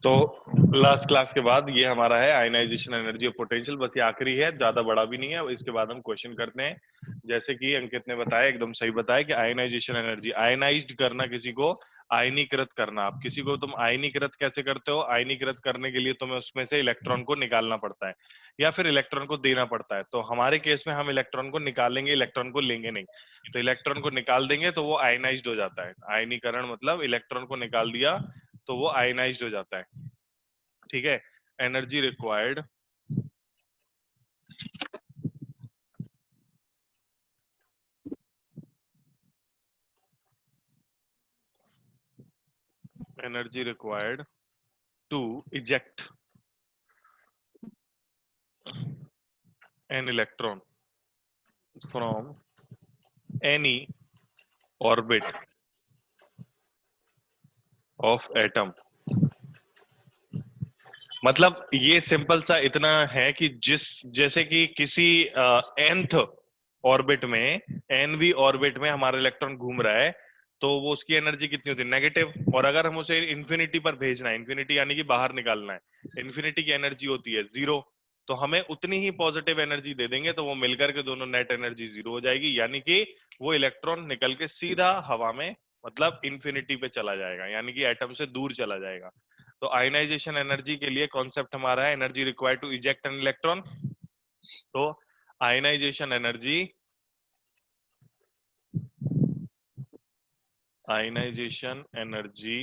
तो last class के बाद ये हमारा है आयनाइजेशन एनर्जी और पोटेंशियल, बस ये आखिरी है, ज्यादा बड़ा भी नहीं है। इसके बाद हम क्वेश्चन करते हैं। जैसे कि अंकित ने बताया, एकदम सही बताया कि आयनाइजेशन एनर्जी, आयनाइज्ड करना, किसी को आयनीकृत करना। आप किसी को तुम आयनीकृत कैसे करते हो? आयनीकृत करने के लिए तुम्हें उसमें से इलेक्ट्रॉन को निकालना पड़ता है या फिर इलेक्ट्रॉन को देना पड़ता है। तो हमारे केस में हम इलेक्ट्रॉन को निकालेंगे, इलेक्ट्रॉन को लेंगे नहीं। तो इलेक्ट्रॉन को निकाल देंगे तो वो आयनाइज्ड हो जाता है। आयनीकरण मतलब इलेक्ट्रॉन को निकाल दिया तो वो आयनाइज्ड हो जाता है। ठीक है। Energy required energy required to eject an electron from any orbit of atom। मतलब ये सिंपल सा इतना है कि जैसे कि किसी nth ऑर्बिट में, nवी ऑर्बिट में हमारा इलेक्ट्रॉन घूम रहा है, तो वो उसकी एनर्जी कितनी होती है? नेगेटिव। और अगर हम उसे इन्फिनिटी पर भेजना है, इन्फिनिटी यानी कि बाहर निकालना है, इन्फिनिटी की एनर्जी होती है 0। तो हमें उतनी ही पॉजिटिव एनर्जी दे देंगे तो वो मिलकर के दोनों नेट एनर्जी 0 हो जाएगी, यानी कि वो इलेक्ट्रॉन निकल के सीधा हवा में, मतलब इन्फिनिटी पे चला जाएगा, यानी कि एटम से दूर चला जाएगा। तो आयनाइजेशन एनर्जी के लिए कॉन्सेप्ट हमारा है energy required to eject an electron. तो ionization energy, ionization energy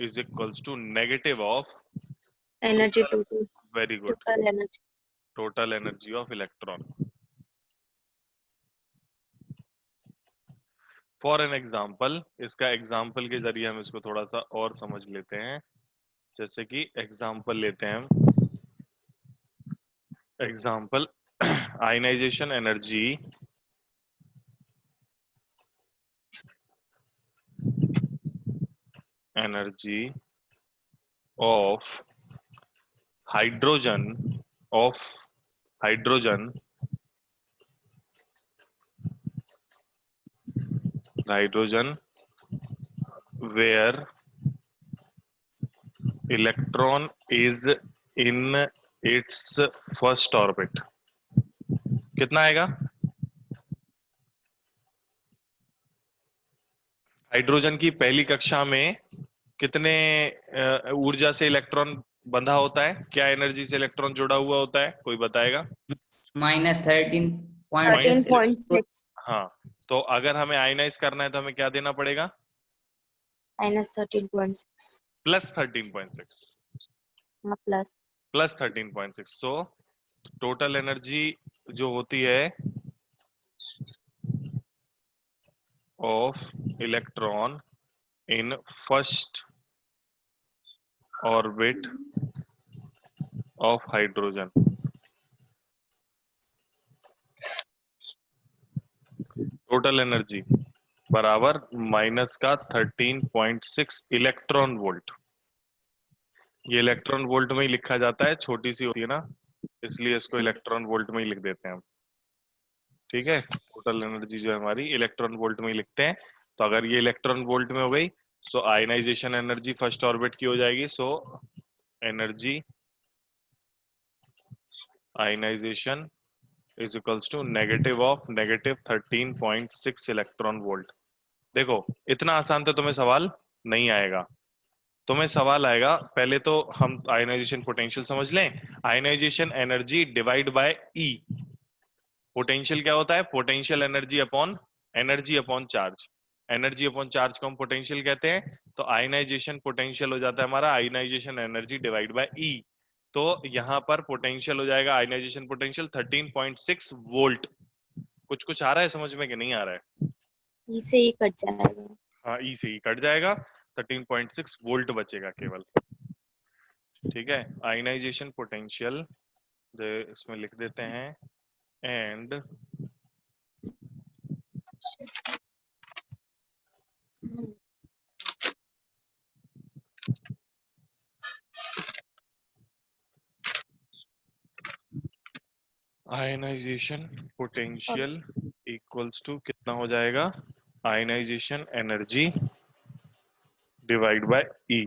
is equals to negative of energy total, very good, total energy, total energy of electron. For an example, इसका example के जरिए हम इसको थोड़ा सा और समझ लेते हैं। जैसे कि एग्जाम्पल लेते हैं हम, example ionization energy energy of hydrogen, of hydrogen, hydrogen where electron is in its first orbit। कितना आएगा? हाइड्रोजन की पहली कक्षा में कितने ऊर्जा से इलेक्ट्रॉन बंधा होता है? क्या एनर्जी से इलेक्ट्रॉन जुड़ा हुआ होता है? कोई बताएगा? थर्टीन -13.6। पॉइंट सिक्स, हाँ, तो अगर हमें आयनाइज करना है तो हमें क्या देना पड़ेगा? -13.6, +13.6, हाँ प्लस, +13.6। तो टोटल एनर्जी जो होती है of electron in first orbit of hydrogen, total energy बराबर माइनस का 13.6 इलेक्ट्रॉन वोल्ट। ये इलेक्ट्रॉन वोल्ट में ही लिखा जाता है, छोटी सी होती है ना, इसलिए इसको इलेक्ट्रॉन वोल्ट में ही लिख देते हैं हम। ठीक है, टोटल एनर्जी जो है हमारी इलेक्ट्रॉन वोल्ट में ही लिखते हैं। तो अगर ये इलेक्ट्रॉन वोल्ट में हो गई, so ionization energy first orbit की हो जाएगी। So energy ionization is equals to negative of negative 13.6 electron volt. देखो, इतना आसान तो तुम्हें सवाल नहीं आएगा। तुम्हें सवाल आएगा, पहले तो हम आयनाइजेशन पोटेंशियल समझ लें। Ionization energy divide by E. Potential क्या होता है? Potential energy upon charge. Energy upon charge को हम पोटेंशियल कहते हैं। तो आयनाइजेशन पोटेंशियल हो जाता है हमारा आयनाइजेशन एनर्जी डिवाइड बाय ई। तो यहां पर पोटेंशियल हो जाएगा आयनाइजेशन पोटेंशियल 13.6 वोल्ट। कुछ कुछ आ रहा है समझ में कि नहीं आ रहा है? ई से ही कट जाएगा। हाँ, ई से ही कट जाएगा, 13.6 वोल्ट बचेगा केवल। ठीक है, आयनाइजेशन पोटेंशियल इसमें लिख देते हैं, and ionization potential equals to कितना हो जाएगा? Ionization energy divide by E.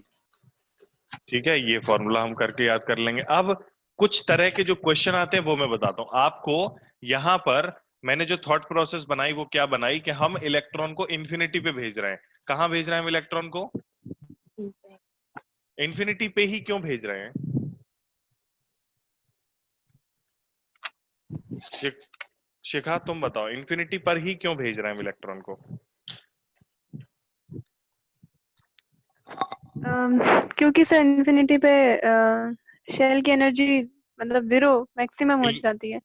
ठीक है, ये फॉर्मूला हम करके याद कर लेंगे। अब कुछ तरह के जो क्वेश्चन आते हैं वो मैं बताता हूं आपको। यहां पर मैंने जो थॉट प्रोसेस बनाई वो क्या बनाई कि हम इलेक्ट्रॉन को इन्फिनिटी पे भेज रहे हैं। कहां भेज रहे हैं हम इलेक्ट्रॉन को? इन्फिनिटी पे ही क्यों भेज रहे हैं? शिखा तुम बताओ, इन्फिनिटी पर ही क्यों भेज रहे हैं हम इलेक्ट्रॉन को? क्योंकि सर इन्फिनिटी पे शेल की एनर्जी मतलब 0 मैक्सिमम हो जाती है।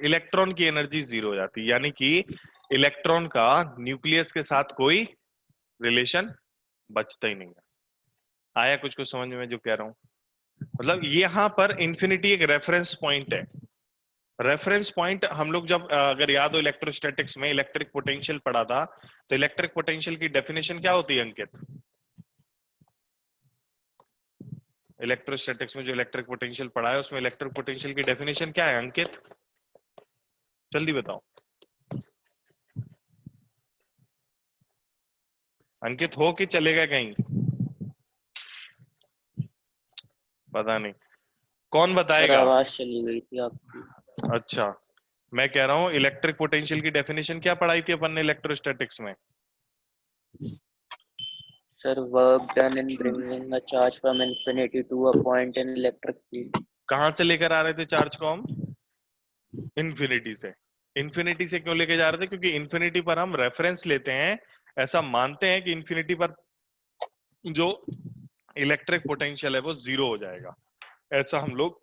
इलेक्ट्रॉन की एनर्जी 0 हो जाती है, यानी कि इलेक्ट्रॉन का न्यूक्लियस के साथ कोई रिलेशन बचता ही नहीं है। आया कुछ कुछ समझ में जो कह रहा हूं? मतलब यहां पर इन्फिनिटी एक रेफरेंस पॉइंट है। रेफरेंस पॉइंट हम लोग जब अगर याद हो इलेक्ट्रोस्टैटिक्स में इलेक्ट्रिक पोटेंशियल पढ़ा था, तो इलेक्ट्रिक पोटेंशियल की डेफिनेशन क्या होती है अंकित? इलेक्ट्रोस्टैटिक्स में जो इलेक्ट्रिक पोटेंशियल पढ़ा है उसमें इलेक्ट्रिक पोटेंशियल की डेफिनेशन क्या है अंकित? जल्दी बताओ अंकित, हो कि चलेगा कहीं? पता नहीं कौन सर बताएगा। आवाज चली गई थी आपकी। अच्छा, मैं कह रहा हूं इलेक्ट्रिक पोटेंशियल की डेफिनेशन क्या पढ़ाई थी अपन ने इलेक्ट्रोस्टैटिक्स में? Sir work done in bringing a charge from infinity to a point in electric field. कहां से लेकर आ रहे थे चार्ज को हम? इन्फिनिटी से। इन्फिनिटी से क्यों लेके जा रहे थे? क्योंकि इन्फिनिटी पर हम रेफरेंस लेते हैं, ऐसा मानते हैं कि इन्फिनिटी पर जो इलेक्ट्रिक पोटेंशियल है वो 0 हो जाएगा। ऐसा हम लोग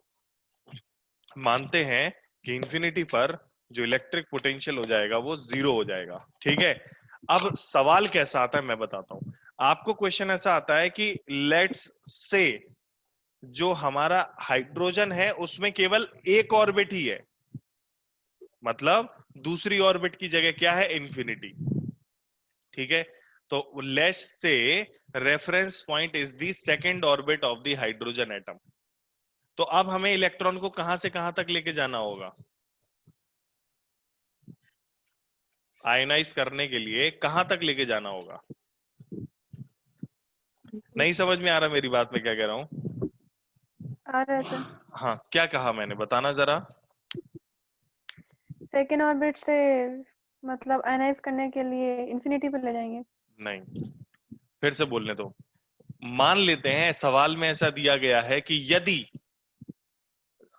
मानते हैं कि इन्फिनिटी पर जो इलेक्ट्रिक पोटेंशियल हो जाएगा वो 0 हो जाएगा। ठीक है, अब सवाल कैसा आता है मैं बताता हूं आपको। क्वेश्चन ऐसा आता है कि लेट्स से जो हमारा हाइड्रोजन है उसमें केवल एक ऑर्बिट ही है, मतलब दूसरी ऑर्बिट की जगह क्या है? इन्फिनिटी। ठीक है, तो let's say reference point is the second orbit of the hydrogen atom. तो अब हमें इलेक्ट्रॉन को कहां से कहां तक लेके जाना होगा? आयनाइज करने के लिए कहां तक लेके जाना होगा? नहीं समझ में आ रहा मेरी बात, में क्या कह रहा हूं? आ रहा है सर। हाँ, क्या कहा मैंने, बताना जरा। सेकेंड ऑर्बिट से मतलब आयनाइज करने के लिए इंफिनिटी पे ले जाएंगे। नहीं, फिर से बोलने दो। मान लेते हैं सवाल में ऐसा दिया गया है कि यदि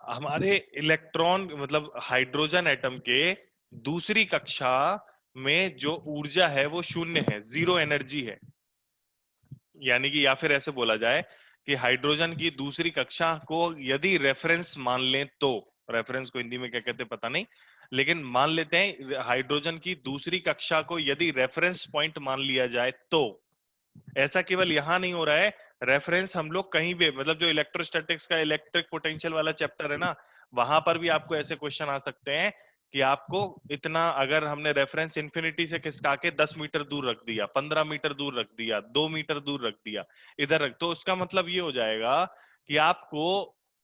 हमारे इलेक्ट्रॉन मतलब हाइड्रोजन एटम के दूसरी कक्षा में जो ऊर्जा है वो शून्य है, 0 एनर्जी है, यानी कि या फिर ऐसे बोला जाए कि हाइड्रोजन की दूसरी कक्षा को यदि रेफरेंस मान लें तो, रेफरेंस को हिंदी में क्या कहते हैं पता नहीं, लेकिन मान लेते हैं हाइड्रोजन की दूसरी कक्षा को यदि रेफरेंस पॉइंट मान लिया जाए तो ऐसा केवल यहां नहीं हो रहा है, रेफरेंस हम लोग कहीं भी मतलब जो इलेक्ट्रोस्टैटिक्स का इलेक्ट्रिक पोटेंशियल वाला चैप्टर है ना, वहां पर भी आपको ऐसे क्वेश्चन आ सकते हैं कि आपको इतना अगर हमने रेफरेंस इन्फिनिटी से खिसका के 10 मीटर दूर रख दिया, 15 मीटर दूर रख दिया, 2 मीटर दूर रख दिया, इधर रख, तो उसका मतलब ये हो जाएगा कि आपको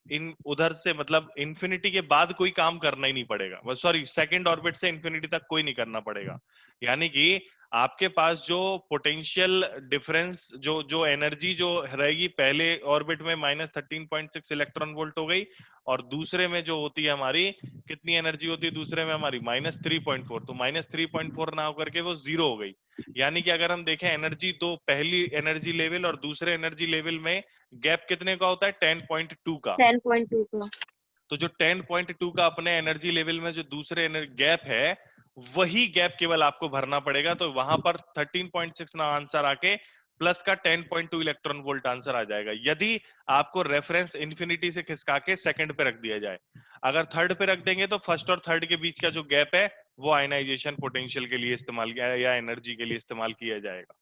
इन उधर से मतलब इन्फिनिटी के बाद कोई काम करना ही नहीं पड़ेगा, सॉरी सेकंड ऑर्बिट से इन्फिनिटी तक कोई नहीं करना पड़ेगा। यानी कि आपके पास जो पोटेंशियल डिफरेंस जो जो एनर्जी जो रहेगी पहले ऑर्बिट में -13.6 इलेक्ट्रॉन वोल्ट हो गई, और दूसरे में जो होती है हमारी कितनी एनर्जी होती है दूसरे में हमारी -3.4, तो -3.4 ना होकर के वो 0 हो गई। यानी कि अगर हम देखें एनर्जी तो पहली एनर्जी लेवल और दूसरे एनर्जी लेवल में गैप कितने का होता है? 10.2 का। 10.2 का। तो जो 10.2 का अपने एनर्जी लेवल में जो दूसरे गैप है वही गैप केवल आपको भरना पड़ेगा, तो वहां पर 13.6 ना आंसर आके प्लस का 10.2 इलेक्ट्रॉन वोल्ट आंसर आ जाएगा, यदि आपको रेफरेंस इन्फिनिटी से खिसका के सेकंड पे रख दिया जाए। अगर थर्ड पे रख देंगे तो फर्स्ट और थर्ड के बीच का जो गैप है वो आयनाइजेशन पोटेंशियल के लिए इस्तेमाल किया या एनर्जी के लिए इस्तेमाल किया जाएगा,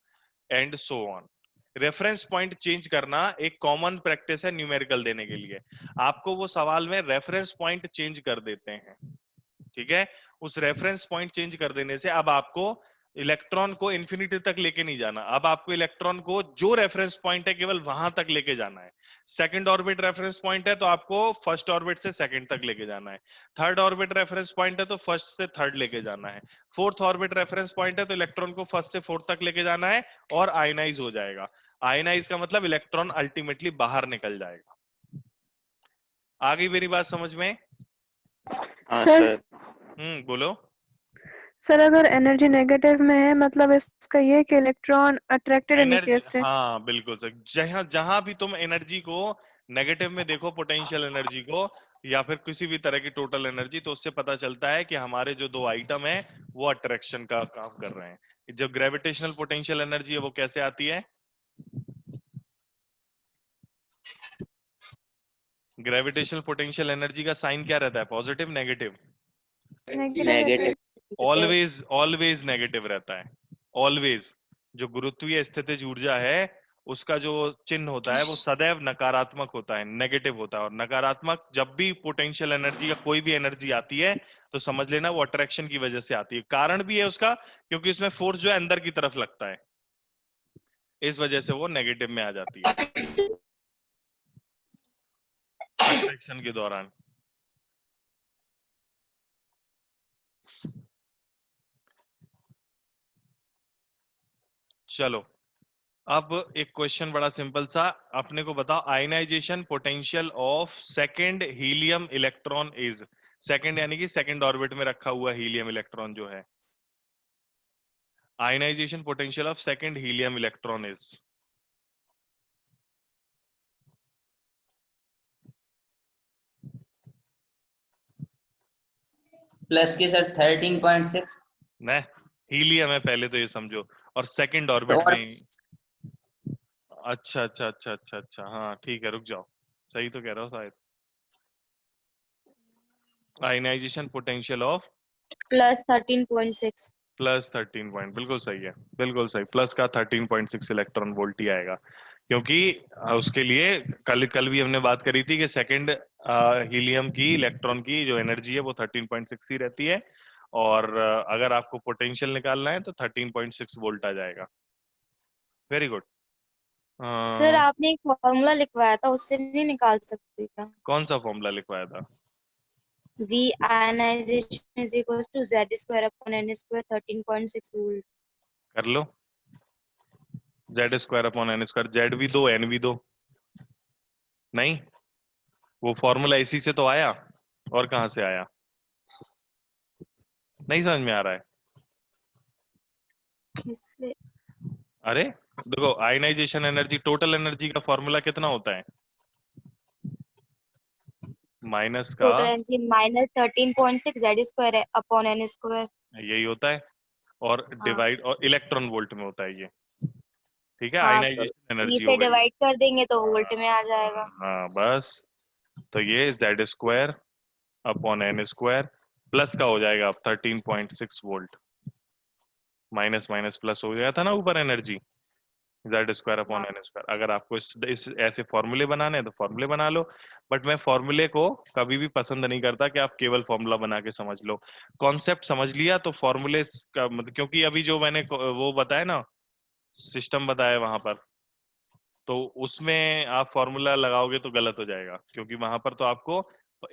and so on. Reference point change करना एक कॉमन प्रैक्टिस है न्यूमेरिकल देने के लिए। आपको वो सवाल में रेफरेंस पॉइंट चेंज कर देते हैं, ठीक है? उस रेफरेंस पॉइंट चेंज कर देने से अब आपको इलेक्ट्रॉन को इन्फिनिटी तक लेके नहीं जाना, अब आपको इलेक्ट्रॉन को जो रेफरेंस पॉइंट है केवल वहां तक लेके जाना है। सेकंड ऑर्बिट रेफरेंस पॉइंट है तो आपको फर्स्ट ऑर्बिट से सेकंड तक लेके जाना है। थर्ड ऑर्बिट रेफरेंस पॉइंट है तो फर्स्ट से थर्ड लेके जाना है। फोर्थ ऑर्बिट रेफरेंस पॉइंट है तो इलेक्ट्रॉन को फर्स्ट से फोर्थ तक लेके जाना है और आयनाइज हो जाएगा। आयनाइज का मतलब इलेक्ट्रॉन अल्टीमेटली बाहर निकल जाएगा। आ गई मेरी बात समझ में? हाँ सर सर। बोलो। सर अगर एनर्जी नेगेटिव में है मतलब इसका ये है कि इलेक्ट्रॉन अट्रैक्टेड है एनर्जी, न्यूक्लियस से। हाँ बिल्कुल सर। जहां जहां भी तुम एनर्जी को नेगेटिव में देखो, पोटेंशियल एनर्जी को या फिर किसी भी तरह की टोटल एनर्जी, तो उससे पता चलता है कि हमारे जो दो आइटम है वो अट्रैक्शन का काम कर रहे हैं। जो ग्रेविटेशनल पोटेंशियल एनर्जी है वो कैसे आती है? ग्रेविटेशनल पोटेंशियल एनर्जी का साइन क्या रहता है? Positive, negative? नेगेटिव रहता है। नेगेटिव। ऑलवेज ऑलवेज नेगेटिव रहता है। ऑलवेज। जो गुरुत्वीय स्थितिज ऊर्जा है उसका जो चिन्ह होता है वो सदैव नकारात्मक होता है, नेगेटिव होता है। और नकारात्मक जब भी पोटेंशियल एनर्जी या कोई भी एनर्जी आती है तो समझ लेना वो अट्रैक्शन की वजह से आती है। कारण भी है उसका, क्योंकि इसमें फोर्स जो है अंदर की तरफ लगता है, इस वजह से वो नेगेटिव में आ जाती है अट्रैक्शन के दौरान। चलो, अब एक क्वेश्चन बड़ा सिंपल सा, अपने को बताओ ionization potential of second helium electron is. Second यानी कि सेकंड ऑर्बिट में रखा हुआ हीलियम इलेक्ट्रॉन जो है, ionization potential of second helium electron is. Plus के सर 13.6। न, हीलियम है पहले तो ये समझो, और सेकंड ऑर्बिट और में। अच्छा अच्छा अच्छा अच्छा अच्छा, हाँ ठीक है, रुक जाओ, सही तो कह रहा हो शायद। Ionization potential of plus 13.6। Plus 13 point, बिल्कुल सही है, बिल्कुल सही। प्लस का 13.6 इलेक्ट्रॉन वोल्ट ही आएगा, क्योंकि उसके लिए कल कल भी हमने बात करी थी कि सेकंड हीलियम की इलेक्ट्रॉन की जो एनर्जी है वो 13.6 ही रहती है। और अगर आपको पोटेंशियल निकालना है तो 13.6 वोल्ट आ जाएगा। Very good. सर आपने एक फॉर्मूला लिखवाया था, उससे नहीं निकाल सकते क्या? कौन सा फॉर्मूला लिखवाया था? V ionization is equals to Z square upon N square 13.6 volt. कर लो, Z square upon N square. Z भी दो, एन भी दो। नहीं, वो फॉर्मूला इसी से तो आया, और कहां से आया? नहीं समझ में आ रहा है? इसलिए अरे देखो, आयनाइजेशन एनर्जी, टोटल एनर्जी का फॉर्मूला कितना होता है? माइनस का, total energy minus 13.6 Z square upon N square. यही होता है, और हाँ डिवाइड, और इलेक्ट्रॉन वोल्ट में होता है ये। ठीक है, हाँ, तो आयनाइजेशन ई एनर्जी हो पे गई। डिवाइड कर देंगे तो वोल्ट में आ जाएगा। हाँ बस, तो ये Z square upon N square plus का हो जाएगा अब 13.6 वोल्ट। माइनस माइनस प्लस हो गया था ना ऊपर एनर्जी, जेड स्क्वायर अपॉन हाँ एन स्क्वायर। अगर आपको इस ऐसे फॉर्मूले बनाने हैं तो फॉर्मूले बना लो, बट मैं फॉर्मूले को कभी भी पसंद नहीं करता कि आप केवल फॉर्मूला बना के समझ लो। कॉन्सेप्ट समझ लिया तो फॉर्मूले का मतलब, क्योंकि अभी जो मैंने वो बताया ना, सिस्टम बताया वहां पर, तो उसमें आप फॉर्मूला लगाओगे तो गलत हो जाएगा, क्योंकि वहां पर तो आपको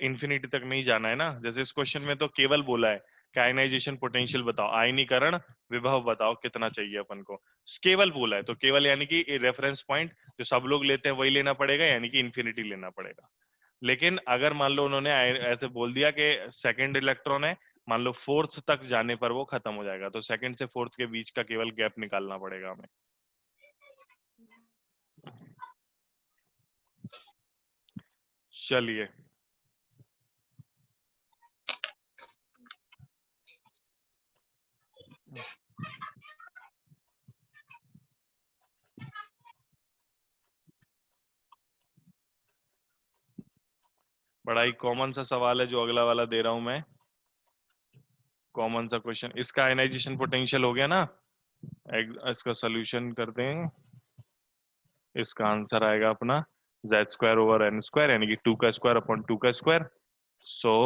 इन्फिनिटी तक नहीं जाना है ना। जैसे इस क्वेश्चन में तो केवल बोला है कि आयनाइजेशन पोटेंशियल बताओ, आयनीकरण विभव बताओ कितना चाहिए अपन को, केवल बोला है। तो केवल यानी कि रेफरेंस पॉइंट जो सब लोग लेते हैं वही लेना पड़ेगा, यानी कि इन्फिनिटी लेना पड़ेगा। लेकिन अगर मान लो उन्होंने ऐसे बोल दिया कि सेकंड इलेक्ट्रॉन है, मान लो फोर्थ तक जाने पर वो खत्म हो जाएगा, तो सेकंड से फोर्थ के बीच का केवल गैप निकालना पड़ेगा हमें। चलिए, बड़ा ही कॉमन सा सवाल है जो अगला वाला दे रहा हूं मैं। कॉमन सा क्वेश्चन, इसका आयनाइजेशन पोटेंशियल हो गया ना, इसका सोल्यूशन करते हैं। इसका आंसर आएगा अपना Z square over N square, यानी कि 2 का स्क्वायर अपॉन 2 का square. So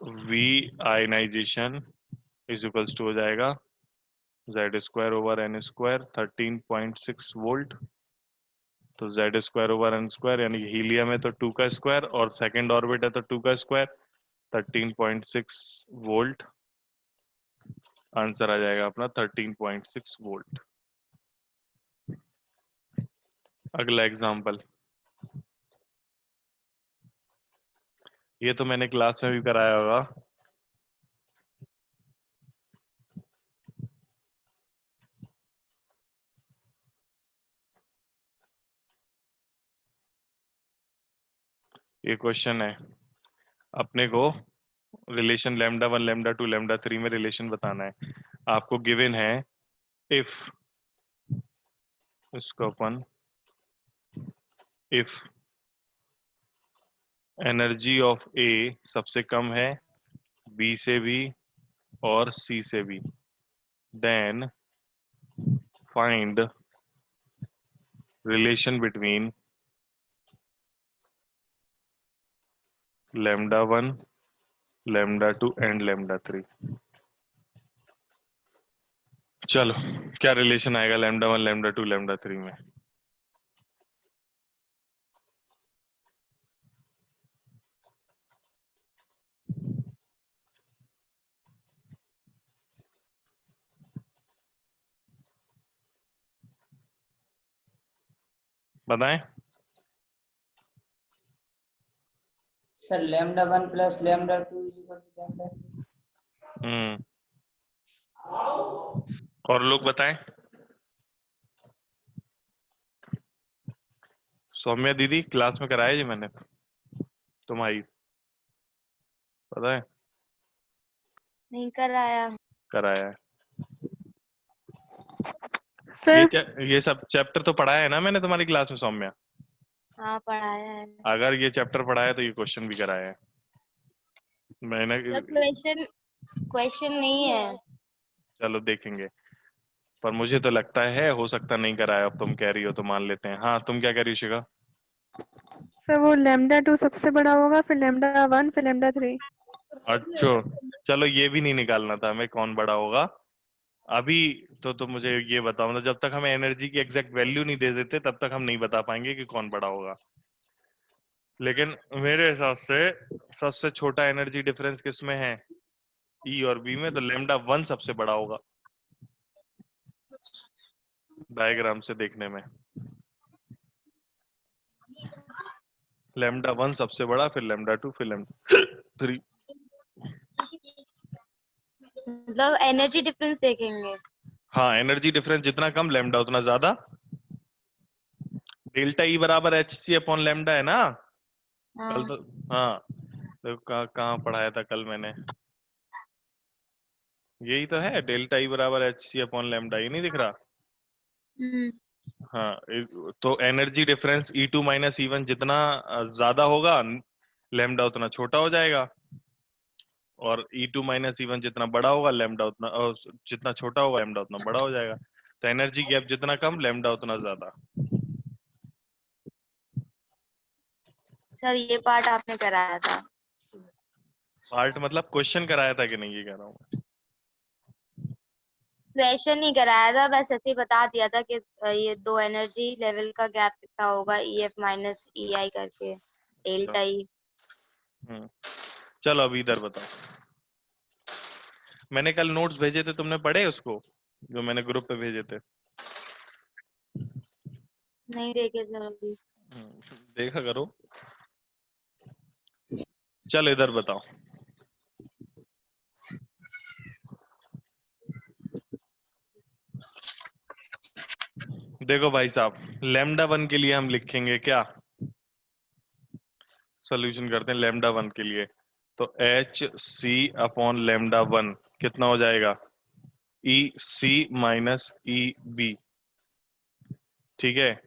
we ionization is equals to हो जाएगा Z square over N square 13.6 volt. तो Z square over N square, यानी कि हीलियम है तो 2 का स्क्वायर, और सेकंड ऑर्बिट है तो 2 का स्क्वायर, 13.6 वोल्ट। आंसर आ जाएगा अपना 13.6 वोल्ट। अगला एग्जांपल, ये तो मैंने क्लास में भी कराया होगा। ये क्वेश्चन है, अपने को रिलेशन लैम्डा 1 लैम्डा 2 लैम्डा 3 में रिलेशन बताना है। आपको गिवन है इफ, इसको अपन इफ एनर्जी ऑफ ए सबसे कम है बी से भी और सी से भी, then find relation between lambda 1 lambda 2 and lambda 3। चलो, क्या रिलेशन आएगा लैम्डा 1 लैम्डा 2 लैम्डा 3 में? बताएं। Sir lambda 1 plus lambda 2 is equal to lambda 3। Hmm, और लोग बताएं। सौम्या दीदी क्लास में कराया जी मैंने, तुम्हारी, पता है? नहीं कराया। कराया है। सर ये सब चैप्टर तो पढ़ाया है ना मैंने तुम्हारी क्लास में सौम्या? हाँ पढ़ाया है अगर ये चैप्टर पढ़ाया है तो ये क्वेश्चन भी कराया है मैंने। सर। क्वेश्चन क्वेश्चन नहीं है। चलो देखेंगे, पर मुझे तो लगता है हो सकता नहीं कराया। अब तुम कह रही हो तो मान लेते हैं। हाँ, तुम क्या कह रही हो शिखा? सर वो लैम्डा 2 सबसे बड़ा होगा, फिर लैम्डा 1, फिर लैम्डा 3। अच्छा, चलो ये भी नहीं निकालना था हमें कौन बड़ा होगा अभी। तो मुझे ये बताओ ना, जब तक हमें एनर्जी की एग्जैक्ट वैल्यू नहीं दे देते तब तक हम नहीं बता पाएंगे कि कौन बड़ा होगा। लेकिन मेरे हिसाब से सबसे छोटा एनर्जी डिफरेंस किसमें है? ई और बी में। तो लैम्डा 1 सबसे बड़ा होगा डायग्राम से देखने में। लैम्डा 1 सबसे बड़ा, फिर लैम्डा 2, फिर लैम्डा 3। मतलब एनर्जी डिफरेंस देखेंगे। हाँ, एनर्जी डिफरेंस जितना कम लैम्डा उतना ज्यादा। डेल्टा ई बराबर एच सी अपॉन लैम्डा है ना? कल हाँ। तो, हाँ, तो कहाँ पढ़ाया था कल मैंने? यही तो है, डेल्टा ई बराबर एच सी अपॉन लैम्डा। ये नहीं दिख रहा? हम्म। हाँ, तो energy difference E2 minus E1 जितना ज्यादा होगा लैम्डा उतना छोटा हो जाएगा, और E2 माइनस E1 जितना बड़ा होगा लैम्डा उतना जितना छोटा होगा लैम्डा उतना बड़ा हो जाएगा। तो एनर्जी गैप जितना कम लैम्डा उतना ज्यादा। सर ये पार्ट आपने कराया था। पार्ट मतलब क्वेश्चन कराया था कि नहीं, ये कह रहा हूँ। क्वेश्चन नहीं कराया था, बस ऐसे ही बता दिया था कि ये दो एनर्जी लेवल का गैप कितना होगा, EF माइनस EI करके डेल्टा ई। हम्म, चलो अभी इधर बताओ। मैंने कल नोट्स भेजे थे, तुमने पढ़े उसको जो मैंने ग्रुप पे भेजे थे? नहीं देखे सर अभी। देखा करो। चल इधर बताओ। देखो भाई साहब, लैम्डा 1 के लिए हम लिखेंगे क्या? सॉल्यूशन करते हैं लैम्डा 1 के लिए। तो एच सी अपॉन लैम्डा 1 कितना हो जाएगा? ई सी माइनस ई बी। ठीक है,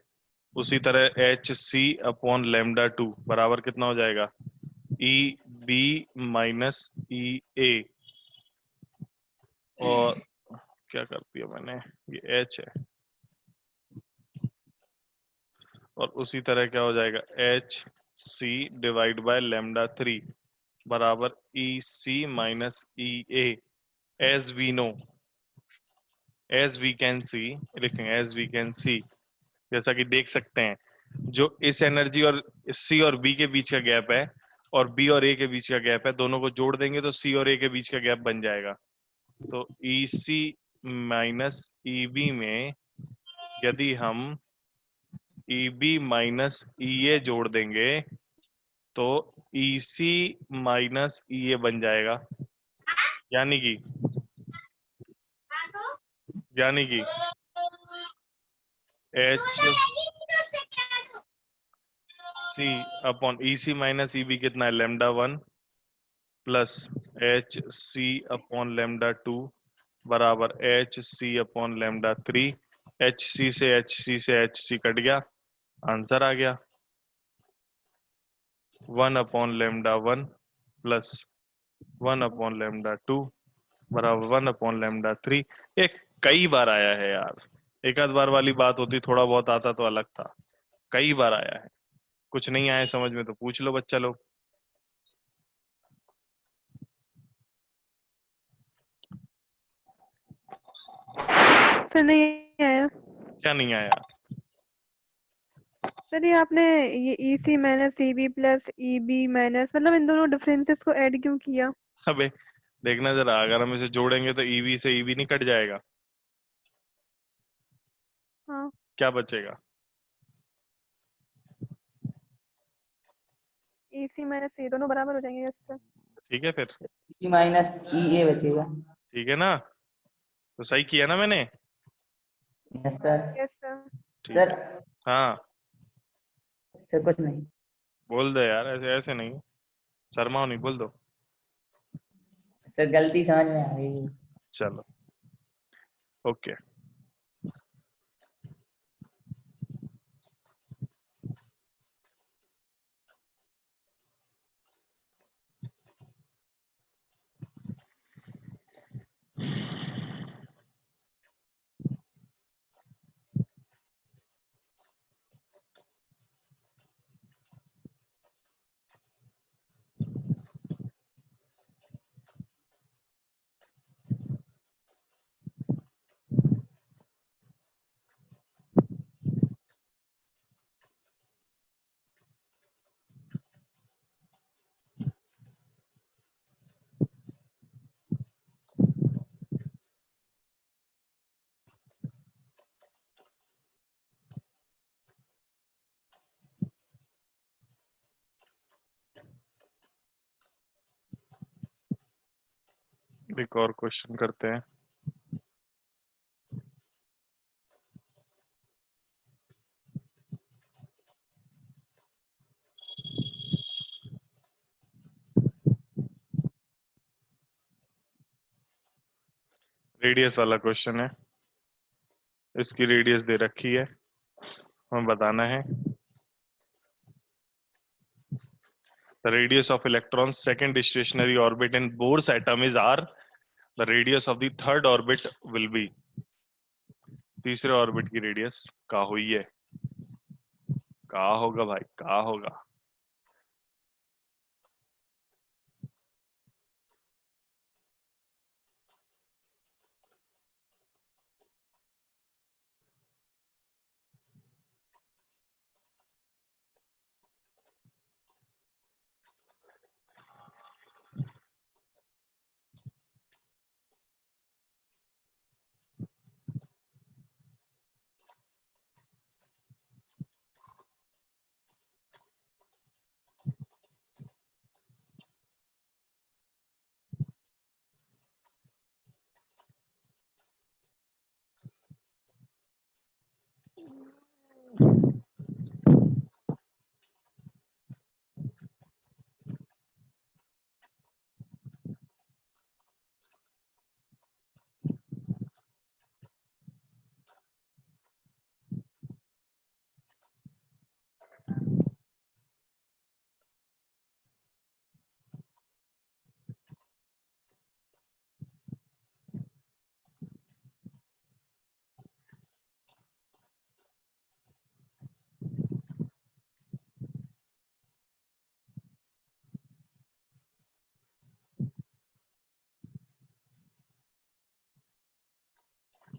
उसी तरह एच सी अपॉन लैम्डा 2 बराबर कितना हो जाएगा? ई बी माइनस ई ए। और क्या कर दिया मैंने, ये एच है, और उसी तरह क्या हो जाएगा? H C divide by lambda 3 बराबर E C minus E A. As we know, as we can see, लिखेंगे एज वी कैन सी, जैसा कि देख सकते हैं, जो इस एनर्जी और सी और बी के बीच का गैप है और बी और ए के बीच का गैप है, दोनों को जोड़ देंगे तो सी और ए के बीच का गैप बन जाएगा। तो ई सी माइनस ई बी में यदि हम EB माइनस EA जोड़ देंगे तो EC माइनस EA बन जाएगा, यानी कि HC upon EC minus EB कितना है, λ1 प्लस HC अपॉन λ2 बराबर HC अपॉन λ3। HC से HC कट गया, आंसर आ गया 1 अपॉन λ1 प्लस 1 अपॉन λ2 बराबर 1 अपॉन λ3। एक कई बार आया है यार, एक आध बार वाली बात होती, थोड़ा बहुत आता तो अलग था, कई बार आया है। कुछ नहीं आया समझ में तो पूछ लो बच्चा लोग। सर नहीं आया। क्या नहीं आया? सर ये आपने ये EC minus EB plus EB minus, मतलब इन दोनों डिफरेंसेस को ऐड क्यों किया? अबे देखना जरा, अगर हम इसे जोड़ेंगे तो EB से EB नहीं कट जाएगा, हाँ, क्या बचेगा? EC माइनस E दोनों बराबर हो जाएंगे। Yes sir. ठीक है फिर, EC माइनस EA बचेगा। ठीक है ना, तो सही किया ना मैंने? Yes sir. Yes sir. ठीक सर है। हाँ सर कुछ नहीं। बोल दो यार, ऐसे ऐसे नहीं, शर्माओ नहीं, बोल दो। सर गलती समझ में आ गई। चलो ओके। एक और क्वेश्चन करते हैं। रेडियस वाला क्वेश्चन है, इसकी रेडियस दे रखी है, हमें बताना है the radius of electron's second stationary orbit in Bohr's atom is r, the radius of the third orbit will be, तीसरे ऑर्बिट की रेडियस का हुई है, का होगा भाई, का होगा?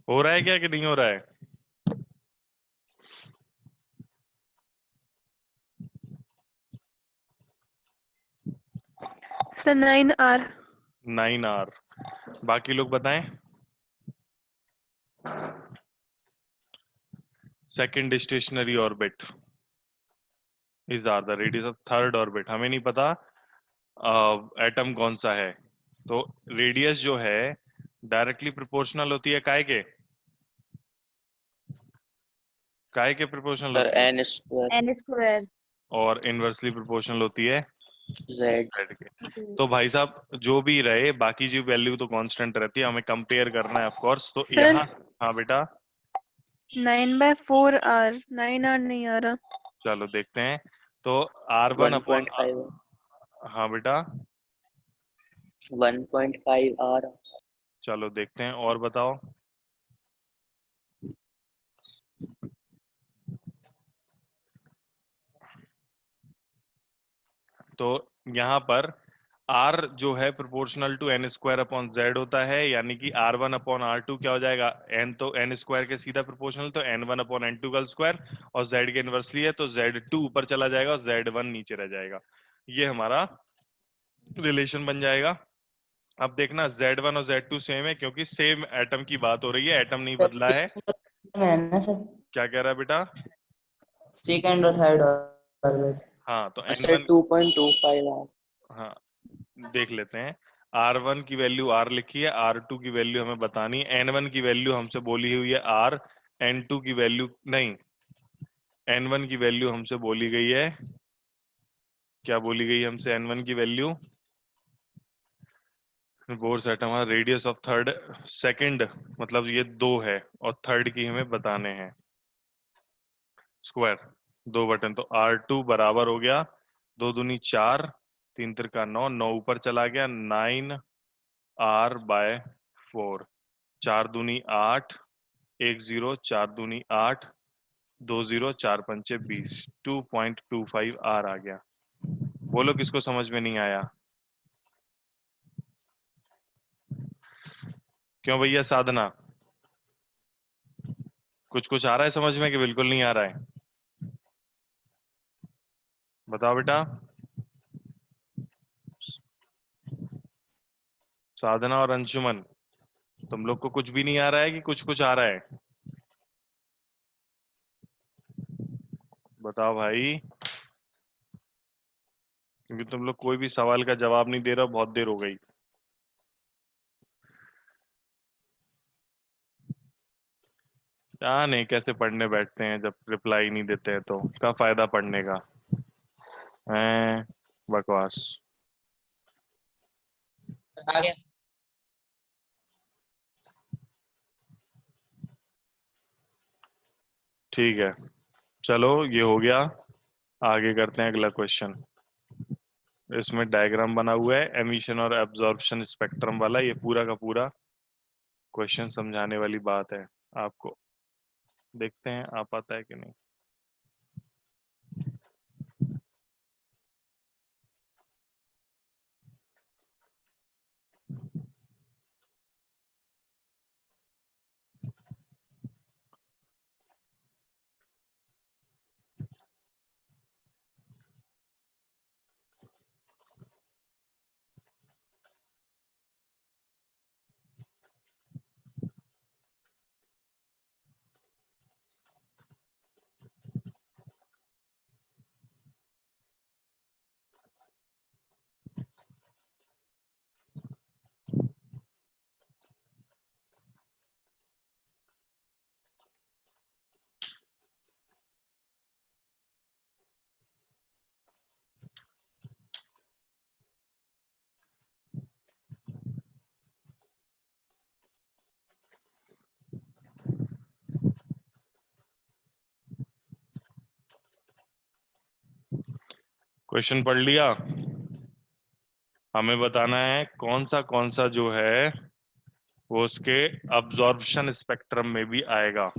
हो रहा है क्या कि नहीं हो रहा है? Sir 9R। 9r। बाकी लोग बताएं। Second stationary orbit is R the radius of third orbit. हमें नहीं पता एटम कौन सा है, तो रेडियस जो है डायरेक्टली प्रोपोर्शनल होती है काय के प्रोपोर्शनल सर होती है, n स्क्वायर एन स्क्वायर। और इनवर्सली प्रोपोर्शनल होती है z। z के। तो भाई साहब जो भी रहे, बाकी जो वैल्यू तो कांस्टेंट रहती है, हमें कंपेयर करना है ऑफ कोर्स। तो सर यहाँ हाँ बेटा 9/4 आर, 9 आर नहीं आ रहा। चलो देखते हैं। तो R1 अपॉन 1.5 हाँ बेटा 1.5 r। चलो देखते हैं और बताओ। तो यहाँ पर R जो है proportional to n square upon z होता है, यानी कि R1 अपॉन R2 क्या हो जाएगा, n तो n स्क्वायर के सीधा प्रोपोर्शनल, तो n1 अपॉन n2 का स्क्वायर, और z के इनवर्सली है तो z2 ऊपर चला जाएगा और z1 नीचे रह जाएगा। ये हमारा रिलेशन बन जाएगा। अब देखना Z1 और Z2 सेम है, क्योंकि सेम एटम की बात हो रही है, एटम नहीं बदला है। में है ना सर, क्या कह रहा है बेटा? सेकंड और थर्ड ऑर्बिट। हाँ तो सर N1 2.25 r। हाँ देख लेते हैं। R1 की वैल्यू R लिखी है, R2 की वैल्यू हमें बतानी है, N1 की वैल्यू हमसे बोली हुई है R, N2 की वैल्यू नहीं, N1 की वैल्यू हमसे बोली गई है, क्या बोली गई हमसे N1 की value? Bohr's atom radius of third second, मतलब ये 2 है और थर्ड की हमें बताने हैं स्क्वायर, 2 बटन। तो R2 बराबर हो गया 2 दूनी 4, 3 तिरका 9, 9 ऊपर चला गया 9R/4, 4 दूनी 8, 1 0, 4 दूनी 8, 2 0, 4 पंचे 20, 2.25 R आ गया। बोलो किसको समझ में नहीं आया? क्यों भैया साधना, कुछ कुछ आ रहा है समझ में कि बिल्कुल नहीं आ रहा है? बताओ बेटा। साधना और अंशुमन, तुम लोग को कुछ भी नहीं आ रहा है कि कुछ कुछ आ रहा है? बताओ भाई, क्योंकि तुम लोग कोई भी सवाल का जवाब नहीं दे रहे हो, बहुत देर हो गई। क्या नहीं, कैसे पढ़ने बैठते हैं जब रिप्लाई नहीं देते हैं, तो क्या फायदा पढ़ने का है? बकवास। आ गया। ठीक है, चलो ये हो गया। आगे करते हैं अगला क्वेश्चन। इसमें डायग्राम बना हुआ है एमिशन और एब्जॉर्प्शन स्पेक्ट्रम वाला, ये पूरा का पूरा क्वेश्चन समझाने वाली बात है आपको। देखते हैं आ पाता है कि नहीं। क्वेश्चन पढ़ लिया? हमें बताना है कौन सा जो है वो उसके अब्जॉर्प्शन स्पेक्ट्रम में भी आएगा।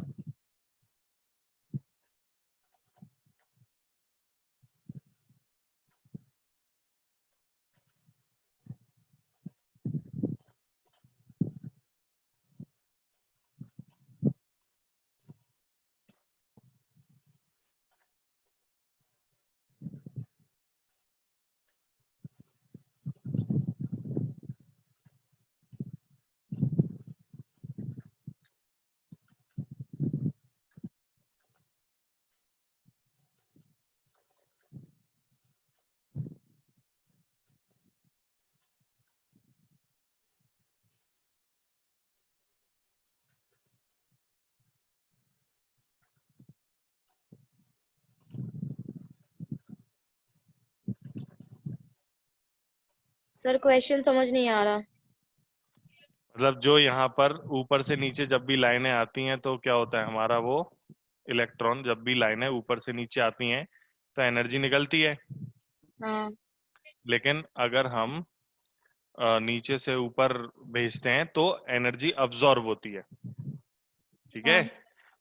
सर क्वेश्चन समझ नहीं आ रहा। मतलब जो यहाँ पर ऊपर से नीचे जब भी लाइनें आती हैं तो क्या होता है हमारा वो इलेक्ट्रॉन, जब भी लाइनें ऊपर से नीचे आती हैं तो एनर्जी निकलती है। हाँ लेकिन अगर हम नीचे से ऊपर भेजते हैं तो एनर्जी अब्जॉर्ब होती है। ठीक है, हाँ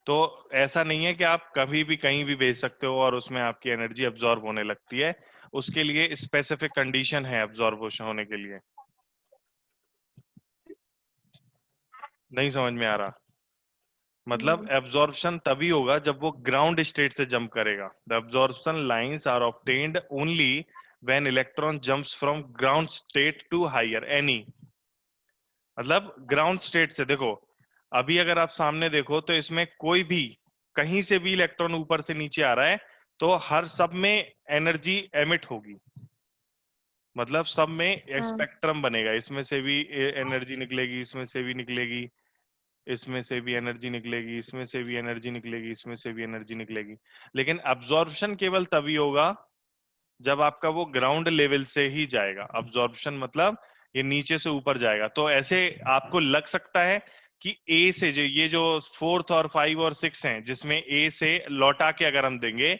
तो ऐसा नहीं है कि आप कभी भी कहीं भी भेज सकते हो और उसमें आपकी एनर्जी अब्जॉर्ब होने लगती है। उसके लिए स्पेसिफिक कंडीशन है अब्जॉर्बेशन होने के लिए। नहीं समझ में आ रहा? मतलब एब्जॉर्प्शन तभी होगा जब वो ग्राउंड स्टेट से जंप करेगा। The absorption lines are obtained only when electron jumps from ground state to higher any. मतलब ग्राउंड स्टेट से देखो, अभी अगर आप सामने देखो तो इसमें कोई भी कहीं से भी इलेक्ट्रॉन ऊपर से नीचे आ रहा है तो हर सब में एनर्जी एमिट होगी। मतलब सब में एक हाँ स्पेक्ट्रम बनेगा, इसमें से भी एनर्जी निकलेगी, इसमें से भी निकलेगी, इसमें से भी एनर्जी निकलेगी, इसमें से भी एनर्जी निकलेगी, इसमें से भी एनर्जी निकलेगी। लेकिन अब्जॉर्प्शन केवल तभी होगा जब आपका वो ग्राउंड लेवल से ही जाएगा। अब्जॉर्प्शन मतलब ये नीचे से ऊपर जाएगा। तो ऐसे आपको लग सकता है कि ए से जो ये जो 4th और 5 और 6 हैं जिसमें ए से लौटा के अगर हम देंगे,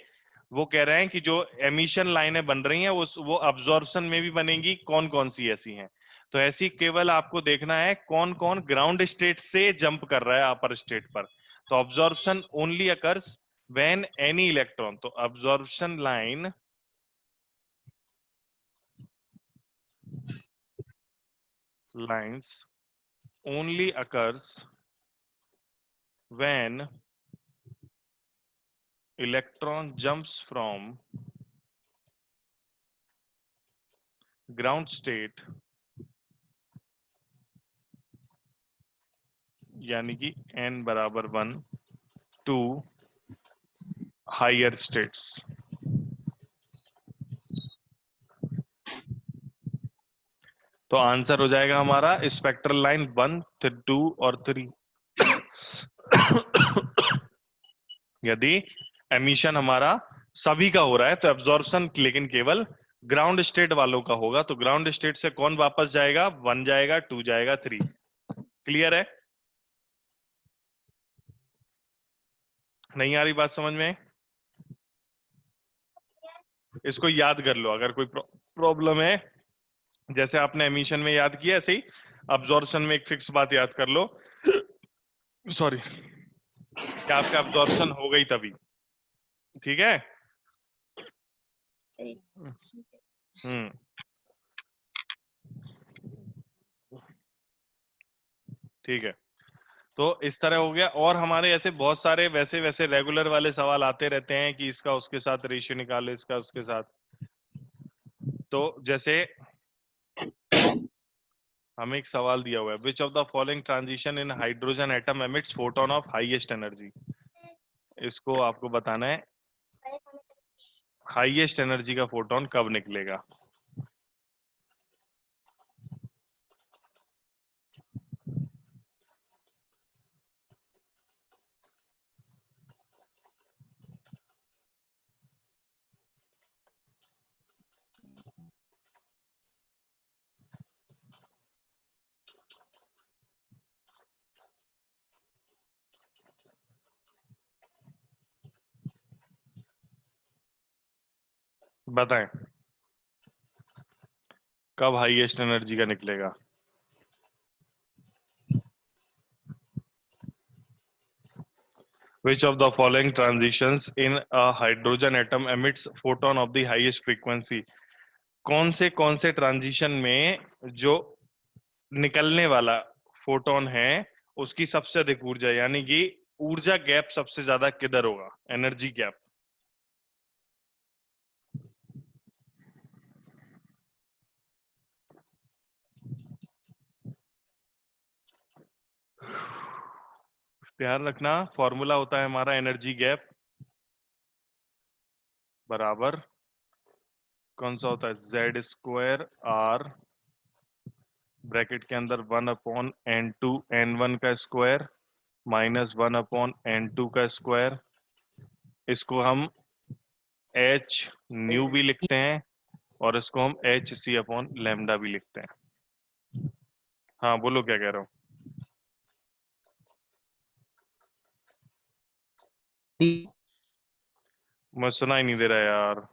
वो कह रहे हैं कि जो एमिशन लाइनें बन रही हैं वो अब्जॉर्प्शन में भी बनेंगी, कौन कौन सी ऐसी हैं। तो ऐसी केवल आपको देखना है कौन कौन ग्राउंड स्टेट से जंप कर रहा है अपर स्टेट पर। तो absorption only occurs when any electron, तो absorption line lines only occurs when electron jumps from ground state यानी कि n बराबर 1 to higher states। तो आंसर हो जाएगा हमारा स्पेक्ट्रल लाइन 1, 2 और 3। यदि एमिशन हमारा सभी का हो रहा है तो एब्जॉर्प्शन लेकिन केवल ग्राउंड स्टेट वालों का होगा। तो ग्राउंड स्टेट से कौन वापस जाएगा? 1 जाएगा, 2 जाएगा, 3। क्लियर है? नहीं आ रही बात समझ में? इसको याद कर लो अगर कोई प्रॉब्लम है। जैसे आपने एमिशन में याद किया ऐसे ही अब्जॉर्प्शन में एक फिक्स बात याद कर लो। सॉरी, कि आपका अब्जॉर्प्शन हो गई तभी। ठीक है? हम्म, ठीक है। तो इस तरह हो गया। और हमारे ऐसे बहुत सारे वैसे वैसे रेगुलर वाले सवाल आते रहते हैं कि इसका उसके साथ रेशियो निकालो, इसका उसके साथ। तो जैसे हमें एक सवाल दिया हुआ है, which of the following transition in hydrogen atom emits photon of highest energy. इसको आपको बताना है हाईएस्ट एनर्जी का फोटोन कब निकलेगा। बताएं कब हाईएस्ट एनर्जी का निकलेगा। Which of the following transitions in a hydrogen atom emits photon of the highest frequency? कौन से ट्रांजिशन में जो निकलने वाला फोटोन है उसकी सबसे अधिक ऊर्जा, यानी कि ऊर्जा गैप सबसे ज्यादा किधर होगा, एनर्जी गैप। ध्यान रखना फॉर्मूला होता है हमारा एनर्जी गैप बराबर कौन सा होता है, Z² R ब्रैकेट के अंदर 1/n2 n1 का स्क्वायर माइनस 1/n2 का स्क्वायर। इसको हम h न्यू भी लिखते हैं और इसको हम एच सी अपॉन लैम्डा भी लिखते हैं। हाँ बोलो क्या कह रहे हो? मैं सुना ही नहीं दे रहा यार।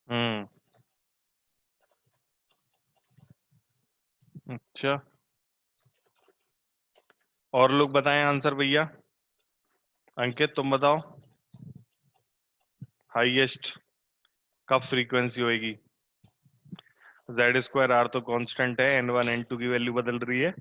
हम्म। अच्छा, और लोग बताएं आंसर भैया। अंकित तुम बताओ, हाईएस्ट कब फ्रीक्वेंसी होएगी? जेड स्क्वायर आर तो कांस्टेंट है, एन वन एन टू की वैल्यू बदल रही है।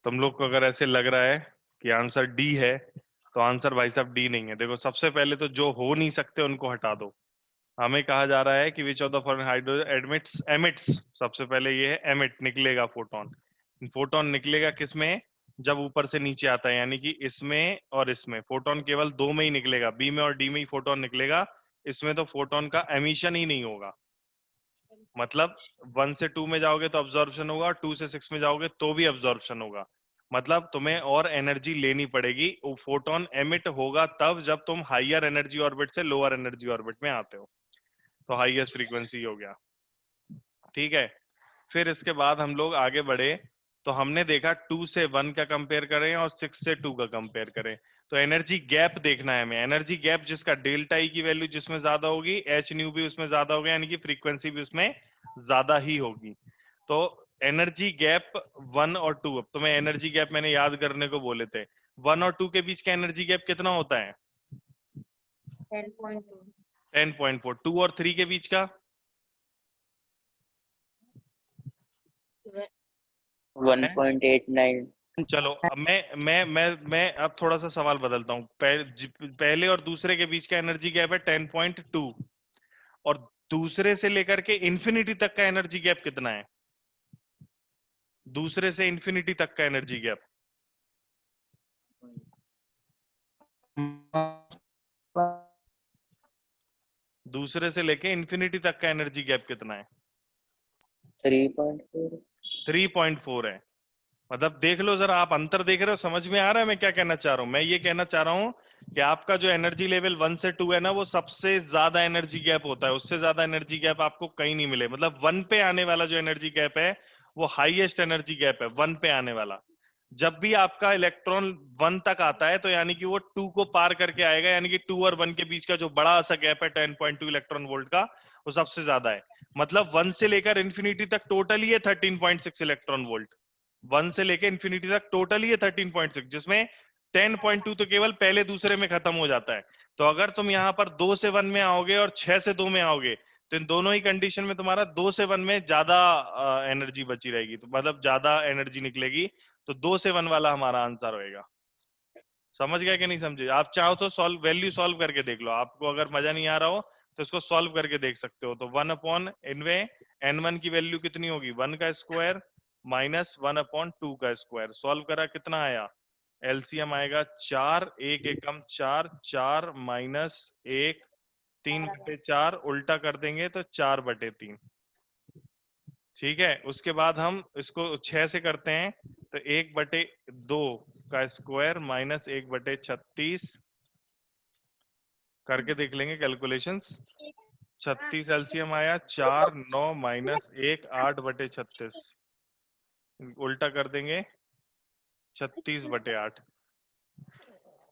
तुम लोग को अगर ऐसे लग रहा है कि आंसर डी है, तो आंसर भाई साहब डी नहीं है। देखो सबसे पहले तो जो हो नहीं सकते उनको हटा दो। हमें कहा जा रहा है कि which of the following hydrogen emits emits, सबसे पहले ये है एमिट, निकलेगा फोटोन। फोटोन निकलेगा किसमें? जब ऊपर से नीचे आता है, यानी कि इसमें और इसमें। फोटोन केवल दो में ही निकलेगा, बी में और डी में ही फोटोन निकलेगा। इसमें तो फोटोन का एमिशन ही नहीं होगा। मतलब 1 से 2 में जाओगे तो अब्जॉर्प्शन होगा, और 2 से 6 में जाओगे तो भी अब्जॉर्प्शन होगा। मतलब तुम्हें और एनर्जी लेनी पड़ेगी। वो फोटोन एमिट होगा तब जब तुम हाइयर एनर्जी ऑर्बिट से लोअर एनर्जी ऑर्बिट में आते हो। तो हाईएस्ट फ्रीक्वेंसी हो गया, ठीक है। फिर इसके बाद हम लोग आगे बढ़े, तो हमने देखा 2 से 1 का कंपेयर करें और 6 से 2 का कंपेयर करें। तो एनर्जी गैप देखना है हमें। एनर्जी गैप जिसका डेल्टा ई की वैल्यू जिसमें ज्यादा होगी, एच न्यू भी उसमें ज्यादा होगा, यानी कि फ्रीक्वेंसी भी उसमें ज्यादा ही होगी। तो एनर्जी गैप 1 और 2, अब तुम्हें एनर्जी गैप मैंने याद करने को बोले थे। 1 और 2 के बीच का एनर्जी गैप कितना होता है? 10.2 10.4। 2 और 3 के बीच का? 1.89। चलो अब मैं अब थोड़ा सा सवाल बदलता हूँ। पहले और दूसरे के बीच का एनर्जी गैप है 10.2, और दूसरे से लेकर के इंफिनिटी तक का एनर्जी गैप कितना है? दूसरे से इंफिनिटी तक का एनर्जी गैप, दूसरे से लेके इंफिनिटी तक का एनर्जी गैप कितना है? 3.4। 3.4 है। मतलब देख लो जरा, आप अंतर देख रहे हो? समझ में आ रहा है मैं क्या कहना चाह रहा हूँ? मैं ये कहना चाह रहा हूँ कि आपका जो एनर्जी लेवल 1 से 2 है ना, वो सबसे ज्यादा एनर्जी गैप होता है। उससे ज्यादा एनर्जी गैप आपको कहीं नहीं मिले। मतलब 1 पे आने वाला जो एनर्जी गैप है, वो हाईएस्ट एनर्जी गैप है, 1 पे आने वाला। जब भी आपका इलेक्ट्रॉन 1 तक आता है, तो यानी कि वो 2 को पार करके आएगा, यानी कि 2 और 1 के बीच का जो बड़ा सा गैप है 10.2 इलेक्ट्रॉन वोल्ट का, वो सबसे ज्यादा है। मतलब 1 से लेकर इंफिनिटी तक टोटल ही है 13.6 इलेक्ट्रॉन वोल्ट। 1 से लेके इंफिनिटी तक टोटल ही है 13.6, जिसमें 10.2 तो केवल पहले दूसरे में खत्म हो जाता है। तो अगर तुम यहाँ पर 2 से 1 में आओगे और 6 से 2 में आओगे, तो इन दोनों ही कंडीशन में तुम्हारा 2 से 1 में ज्यादा एनर्जी बची रहेगी, तो मतलब ज्यादा एनर्जी निकलेगी। तो 2 से 1 वाला हमारा आंसर होएगा। समझ गया कि नहीं समझे? आप चाहो तो सॉल्व, वैल्यू सॉल्व करके देख लो। आपको अगर मजा नहीं आ रहा हो तो इसको सॉल्व करके देख सकते हो। तो 1 अपॉन इनवे n1 की वैल्यू कितनी होगी? 1 का स्क्वायर माइनस 1 अपॉन 2 का स्क्वायर। सॉल्व करा, कितना आया? एलसीएम आएगा 4, 1 एकम 4, 4 माइनस 1, 3/4, उल्टा कर देंगे तो 4/3। ठीक है, उसके बाद हम इसको 6 से करते हैं, तो 1/2 का स्क्वायर माइनस 1/36 करके देख लेंगे कैलकुलेशंस। 36 एलसीएम आया, 4 9 माइनस 1 8/36, उल्टा कर देंगे 36/8।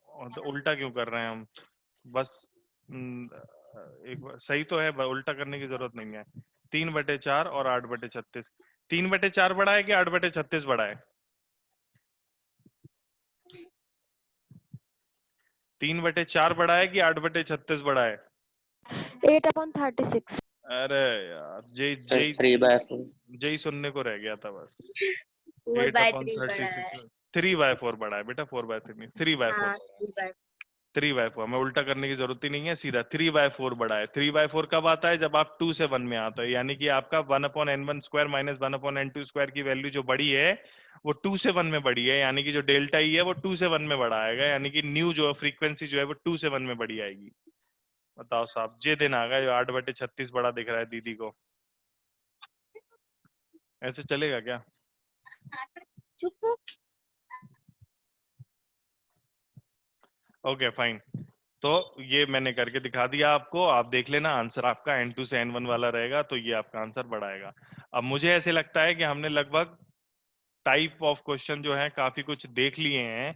और तो उल्टा क्यों कर रहे हैं हम? बस एक बार सही तो है, उल्टा करने की जरूरत नहीं है। 3/4 और 8/36। 3/4 बड़ा है कि 8/36 बड़ा है? 3/4 बड़ा है कि 8/36 बड़ा है? 8/36। अरे यार, जय सर जय 3/4। जय सुनने को रह गया था बस। 4/3 बड़ा 8/36 है। 3/4 बड़ा है बेटा, 4/3 नहीं, 3/4 हाँ बड़ा है। 3/4। 3/4 हमें उल्टा करने की जरूरत ही नहीं है, सीधा 3/4 बड़ा है। 3/4 कब आता है? जब आप 2 से 1 में आता है, यानी कि आपका 1/n1² माइनस 1/n2² की वैल्यू जो बड़ी है वो 2 से 1 में बड़ी है, यानी कि जो डेल्टा ई है वो 2 से 1 में बड़ा आएगा, यानी कि न्यू जो फ्रीक्वेंसी जो है वो 2 से 1 में बड़ी आएगी। बताओ साहब, जे दिन आ गया जो 8/36 बड़ा दिख रहा है दीदी को। ऐसे चलेगा क्या? चुप। Okay fine. तो ये मैंने करके दिखा दिया आपको, आप देख लेना आंसर आपका n2 से n1 वाला रहेगा, तो ये आपका आंसर बढ़ाएगा। अब मुझे ऐसे लगता है कि हमने लगभग टाइप ऑफ क्वेश्चन जो है काफी कुछ देख लिए हैं,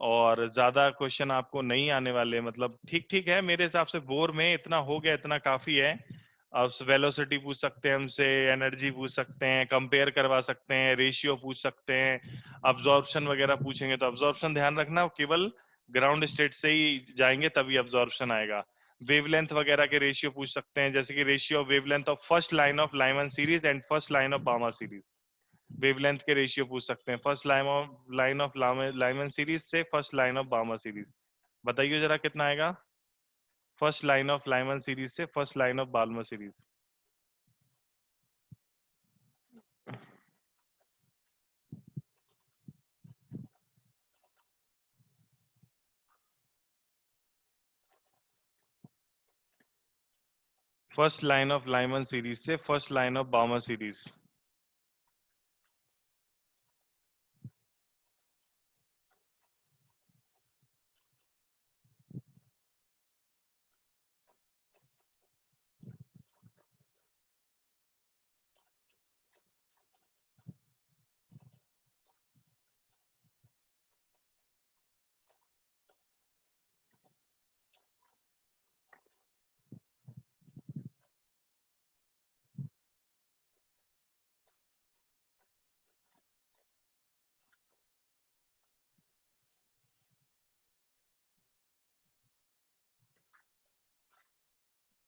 और ज्यादा क्वेश्चन आपको नहीं आने वाले, मतलब ठीक ठीक है मेरे हिसाब से। बोर में इतना हो गया, इतना काफी है। अब वेलोसिटी पूछ सकते हैं हमसे, एनर्जी पूछ सकते हैं, कंपेयर करवा सकते हैं, रेशियो पूछ सकते हैं, अब्जॉर्प्शन वगैरह पूछेंगे। तो अब्जॉर्प्शन ध्यान रखना, केवल ग्राउंड स्टेट से ही जाएंगे तभी अब्जॉर्प्शन आएगा। वेवलेंथ वगैरह के रेशियो पूछ सकते हैं, जैसे कि ratio wavelength of first line of Lyman series and first line of Balmer series. Wavelength के रेशियो पूछ सकते हैं first line of Lyman series से first line of Balmer series. बताइए जरा कितना आएगा first line of Lyman series से first line of Balmer series? First line of Lyman series से first line of Balmer series.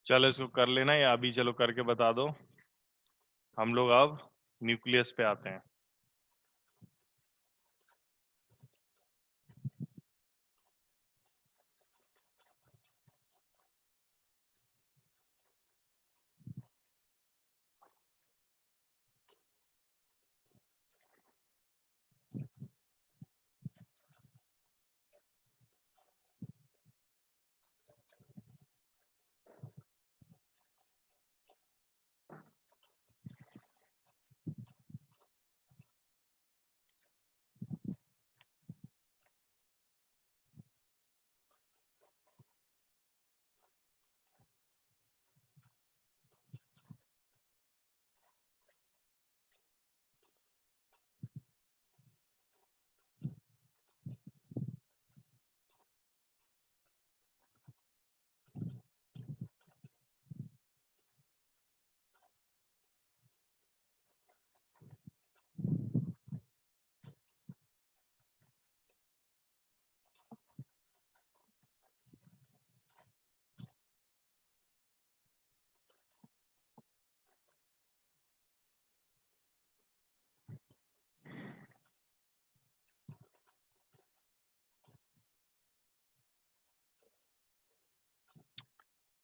चलो इसको कर लेना, या अभी चलो करके बता दो। हम लोग अब न्यूक्लियस पे आते हैं।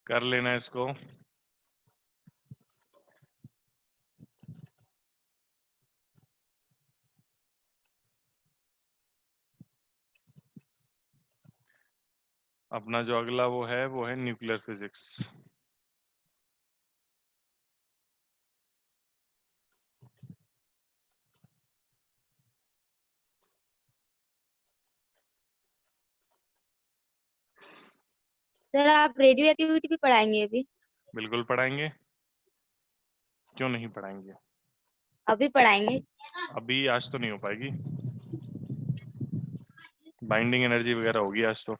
कर लेना इसको। अपना जो अगला वो है न्यूक्लियर फिजिक्स। सर आप रेडियो एक्टिविटी भी पढ़ाएंगे अभी? बिल्कुल पढ़ाएंगे, क्यों नहीं पढ़ाएंगे? अभी पढ़ाएंगे। अभी आज तो नहीं हो पाएगी, बाइंडिंग एनर्जी वगैरह होगी आज तो।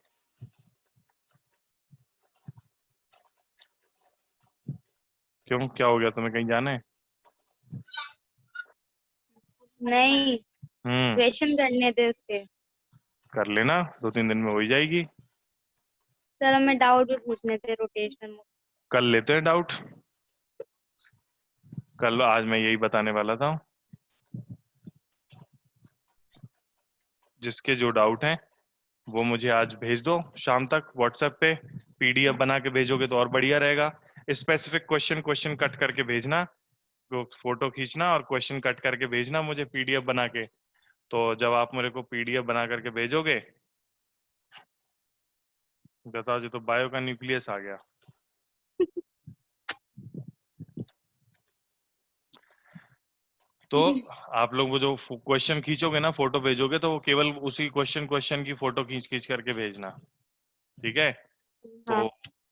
क्यों, क्या हो गया तुम्हें, कहीं जाना है? नहीं, हम्म, क्वेश्चन करने थे उसके। कर लेना, 2-3 दिन में हो ही जाएगी। सर हमें डाउट भी पूछने थे रोटेशन में। कल लेते हैं डाउट, कल आज मैं यही बताने वाला था। जिसके जो डाउट हैं वो मुझे आज भेज दो शाम तक व्हाट्सएप पे, पीडीएफ बना के भेजोगे तो और बढ़िया रहेगा। स्पेसिफिक क्वेश्चन कट करके भेजना, तो फोटो खींचना और क्वेश्चन कट करके भेजना मुझे पीडीएफ बना के। तो जब आप मेरे को पीडीएफ बना करके भेजोगे, बताओ जी, तो बायो का न्यूक्लियस आ गया। तो आप लोग वो जो क्वेश्चन खींचोगे ना, फोटो भेजोगे, तो वो केवल उसी क्वेश्चन की फोटो खींच खींच करके भेजना, ठीक है? तो हाँ।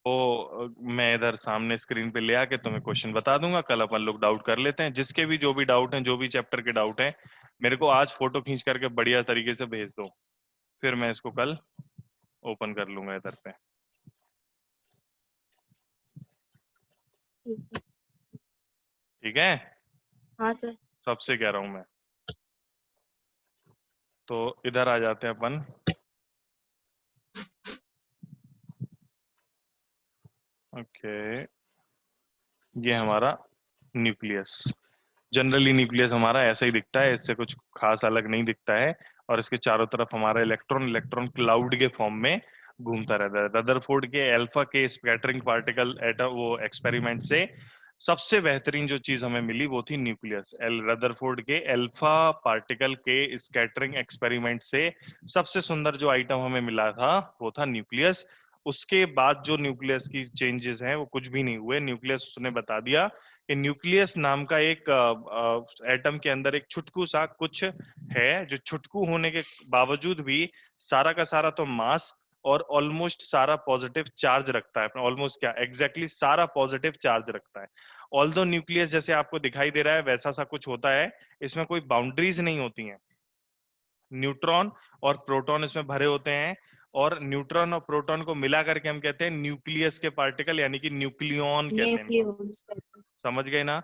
वो मैं इधर सामने स्क्रीन पे ले आके तुम्हें क्वेश्चन बता दूंगा। कल अपन लोग डाउट कर लेते हैं, जिसके भी जो भी डाउट हैं, जो भी चैप्टर के डाउट हैं, मेरे को आज फोटो खींच करके बढ़िया तरीके से भेज दो, फिर मैं इसको कल ओपन कर लूंगा इधर पे। ठीक है, हाँ सर। सबसे कह रहा हूं मैं। तो इधर आ जाते हैं अपन। ओके, ये हमारा न्यूक्लियस। जनरली न्यूक्लियस हमारा ऐसा ही दिखता है, इससे कुछ खास अलग नहीं दिखता है। और इसके चारों तरफ हमारा इलेक्ट्रॉन इलेक्ट्रॉन क्लाउड के फॉर्म में घूमता रहता है। रदरफोर्ड के अल्फा के स्कैटरिंग पार्टिकल एटम वो एक्सपेरिमेंट से सबसे बेहतरीन जो चीज हमें मिली वो थी न्यूक्लियस। रदरफोर्ड के अल्फा पार्टिकल के स्कैटरिंग एक्सपेरिमेंट से सबसे सुंदर जो आइटम हमें मिला था वो था न्यूक्लियस। उसके बाद जो न्यूक्लियस की चेंजेस हैं वो कुछ भी नहीं हुए। न्यूक्लियस उसने बता दिया कि न्यूक्लियस नाम का एक एटम के अंदर एक छुटकू सा कुछ है, जो छुटकू होने के बावजूद भी सारा का सारा तो मास और ऑलमोस्ट सारा पॉजिटिव चार्ज रखता है। ऑलमोस्ट क्या, एग्जैक्टली सारा पॉजिटिव चार्ज रखता है। ऑल्दो न्यूक्लियस जैसे आपको दिखाई दे रहा है वैसा सा कुछ होता है, इसमें कोई बाउंड्रीज नहीं होती हैं। न्यूट्रॉन और प्रोटॉन इसमें भरे होते हैं, और न्यूट्रॉन और प्रोटॉन को मिला करके हम कहते हैं न्यूक्लियस के पार्टिकल, यानी कि न्यूक्लियॉन कहते हैं इनको। न्यूक्लियस करके। समझ गए ना?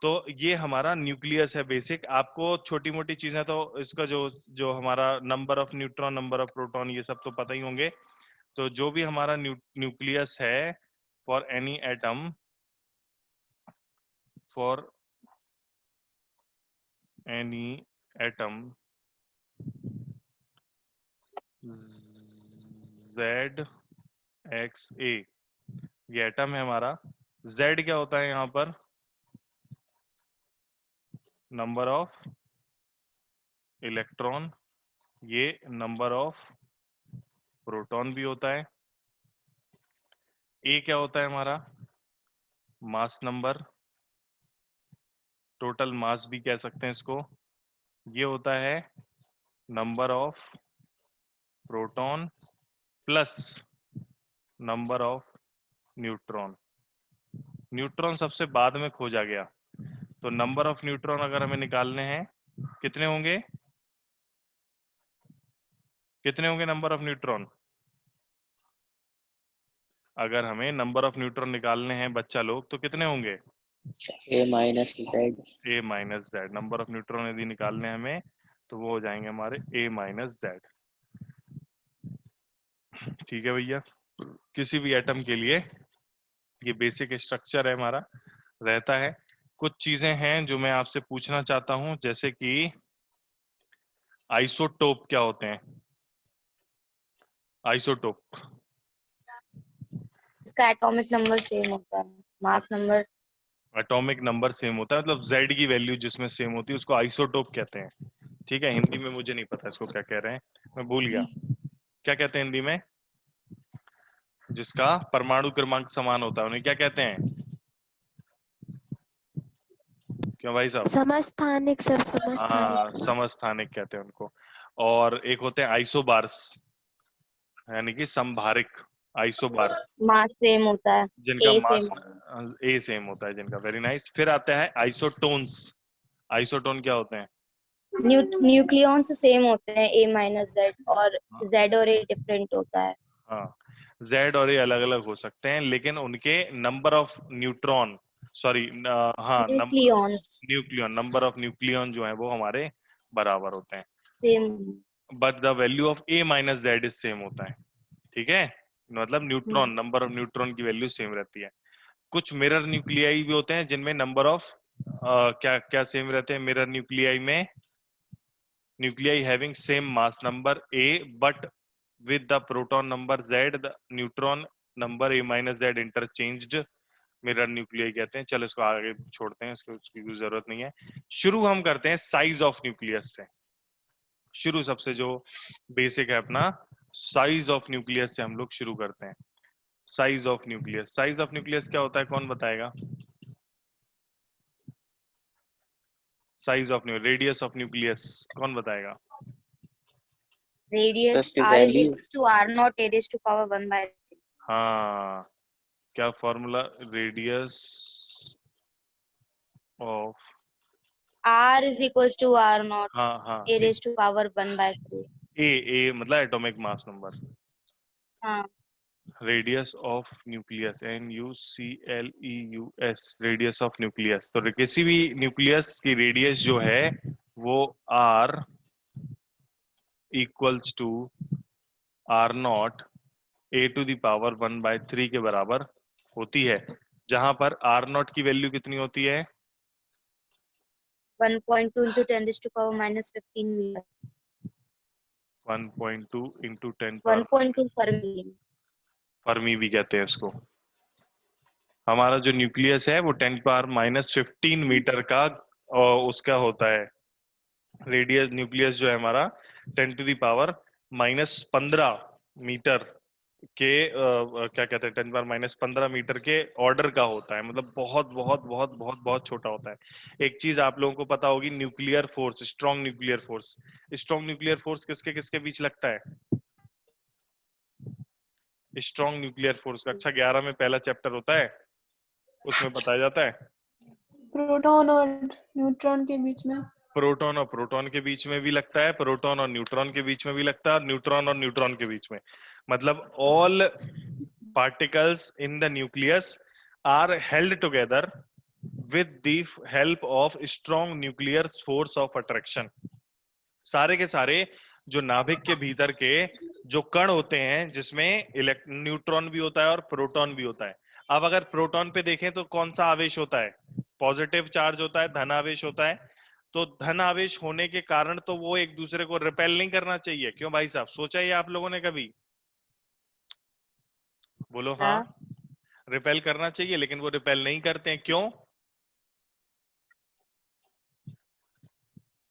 तो ये हमारा न्यूक्लियस है बेसिक। आपको छोटी मोटी चीजें तो इसका जो जो हमारा number of neutron, number of proton, ये सब तो पता ही होंगे। तो जो भी हमारा न्यूक्लियस है for any atom, for any atom Z X A, ये एटम है हमारा। Z क्या होता है यहाँ पर? Number of electron. ये नंबर ऑफ प्रोटॉन भी होता है। A क्या होता है हमारा? मास नंबर, टोटल मास भी कह सकते हैं इसको। ये होता है number of proton plus number of neutron. Neutron सबसे बाद में खोजा गया, तो नंबर ऑफ न्यूट्रॉन अगर हमें निकालने हैं कितने होंगे? कितने होंगे नंबर ऑफ न्यूट्रॉन? अगर हमें नंबर ऑफ न्यूट्रॉन निकालने हैं बच्चा लोग, तो कितने होंगे? A minus Z. A minus Z. Number of neutron यदि निकालने हैं हमें तो वो हो जाएंगे हमारे A माइनस जेड। ठीक है भैया, किसी भी एटम के लिए ये बेसिक स्ट्रक्चर है हमारा, रहता है। कुछ चीजें हैं जो मैं आपसे पूछना चाहता हूं, जैसे कि आइसोटोप क्या होते हैं? आइसोटोप, उसका एटॉमिक नंबर सेम होता है, mass number. Atomic number same होता है, मतलब जेड की वैल्यू जिसमें सेम होती है उसको आइसोटोप कहते हैं। ठीक है, हिंदी में मुझे नहीं पता इसको क्या कह रहे हैं, मैं भूल गया क्या कहते हैं हिंदी में। जिसका परमाणु क्रमांक समान होता है उन्हें क्या कहते हैं? क्यों भाई साहब? समस्थानिक सर, समस्थानिक। समस्थानिक कहते हैं उनको। और एक होते हैं आइसोबार्स, यानी कि संभारिक। आइसोबार मास सेम होता है, जिनका ए मास सेम। ए सेम होता है जिनका। Very nice. फिर आता है आइसोटोन्स। आइसोटोन क्या होते हैं? न्यूक्लियॉन्स सेम होते हैं, ए माइनस जेड, और हाँ जेड और ए डिफरेंट होता है। हाँ, जेड और ए अलग अलग हो सकते हैं लेकिन उनके नंबर ऑफ न्यूट्रॉन, सॉरी, हाँ, न्यूक्लियॉन नंबर ऑफ न्यूक्लियन जो है वो हमारे बराबर होते हैं। Same. But the value of A minus Z is same होता है। ठीक है, मतलब न्यूट्रॉन, नंबर ऑफ न्यूट्रॉन की वैल्यू सेम रहती है। कुछ मिरर न्यूक्लियाई भी होते हैं जिनमें नंबर ऑफ क्या क्या सेम रहते हैं मिरर न्यूक्लियाई में? Nuclei having same mass number A but with the proton number z, the neutron number a minus z interchanged, mirror nuclei कहते हैं। चलो इसको आगे छोड़ते हैं, इसको उसकी कोई जरूरत नहीं है। शुरू हम करते हैं साइज ऑफ न्यूक्लियस से। शुरू सबसे जो बेसिक है अपना, साइज ऑफ न्यूक्लियस से हम लोग शुरू करते हैं। Size of nucleus, size of nucleus क्या होता है, कौन बताएगा? Size of radius of nucleus कौन बताएगा? Radius Just the r is value. equals to r naught a raised to power 1/3। हाँ, क्या formula? Radius of, r is equals to r naught हाँ हाँ, a raised to power 1/3। ए मतलब atomic mass number. हाँ, radius of nucleus, NuCleus, radius of nucleus. तो किसी भी nucleus की रेडियस जो है वो r equals to r not a to the power 1/3 के बराबर होती है, जहां पर r नॉट की वैल्यू कितनी होती है? 1.2 into 10 raised to power minus 15 meter। 1.2 into 10 power 1.2 Fermi. Fermi भी कहते हैं इसको। हमारा जो न्यूक्लियस है वो 10 पावर माइनस 15 मीटर का उसका होता है रेडियस। न्यूक्लियस जो है हमारा 10 to the power minus 15 meter के क्या कहते हैं, 10 पावर माइनस 15 मीटर के ऑर्डर का होता है। मतलब बहुत बहुत बहुत बहुत बहुत छोटा होता है। एक चीज आप लोगों को पता होगी, nuclear force, strong nuclear force. Strong nuclear force किसके किसके बीच लगता है? स्ट्रॉन्ग न्यूक्लियर फोर्स का अच्छा 11 में पहला चैप्टर होता है, उसमें बताया जाता है। प्रोटॉन और न्यूट्रॉन के बीच में। प्रोटॉन और प्रोटॉन के बीच में भी लगता है, प्रोटॉन और न्यूट्रॉन के बीच में भी लगता है, और न्यूट्रॉन और न्यूट्रॉन के बीच में। मतलब all particles in the nucleus are held together with the help of strong nuclear force of attraction. सारे के सारे जो नाभिक के भीतर के जो कण होते हैं, जिसमें न्यूट्रॉन भी होता है और प्रोटॉन भी होता है। अब अगर प्रोटॉन पे देखें तो कौन सा आवेश होता है? पॉजिटिव चार्ज होता है, धन आवेश होता है। तो धन आवेश होने के कारण तो वो एक दूसरे को रिपेल नहीं करना चाहिए। क्यों भाई साहब, सोचा ये आप लोगों ने कभी? बोलो हाँ। रिपेल करना चाहिए, लेकिन वो रिपेल नहीं करते हैं। क्यों?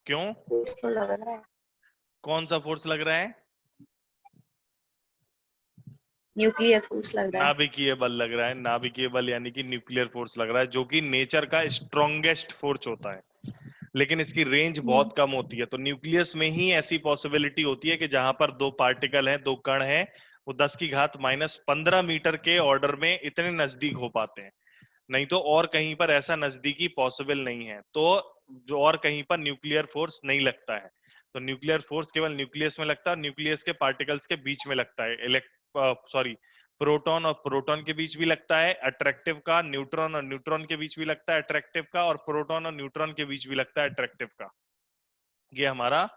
क्यों? इसको लग रहा है कौन सा फोर्स लग रहा है? न्यूक्लियर फोर्स लग रहा है। नाभिकीय बल लग रहा है। नाभिकीय बल यानी कि न्यूक्लियर फोर्स लग रहा है, जो कि नेचर का स्ट्रॉन्गेस्ट फोर्स होता है, लेकिन इसकी रेंज बहुत कम होती है। तो न्यूक्लियस में ही ऐसी पॉसिबिलिटी होती है कि जहां पर दो पार्टिकल हैं, दो कण हैं, वो 10 की घात माइनस 15 मीटर के ऑर्डर में इतने नजदीक हो पाते हैं। नहीं तो और कहीं पर ऐसा नजदीकी पॉसिबल नहीं है। तो जो और कहीं पर न्यूक्लियर फोर्स नहीं लगता है। तो न्यूक्लियर फोर्स केवल न्यूक्लियस में लगता है, न्यूक्लियस के पार्टिकल्स के बीच में लगता है। प्रोटॉन और प्रोटॉन के बीच भी लगता है अट्रैक्टिव का, न्यूट्रॉन और न्यूट्रॉन के बीच भी लगता है अट्रैक्टिव का, और प्रोटॉन और न्यूट्रॉन के बीच भी लगता है अट्रैक्टिव का। ये हमारा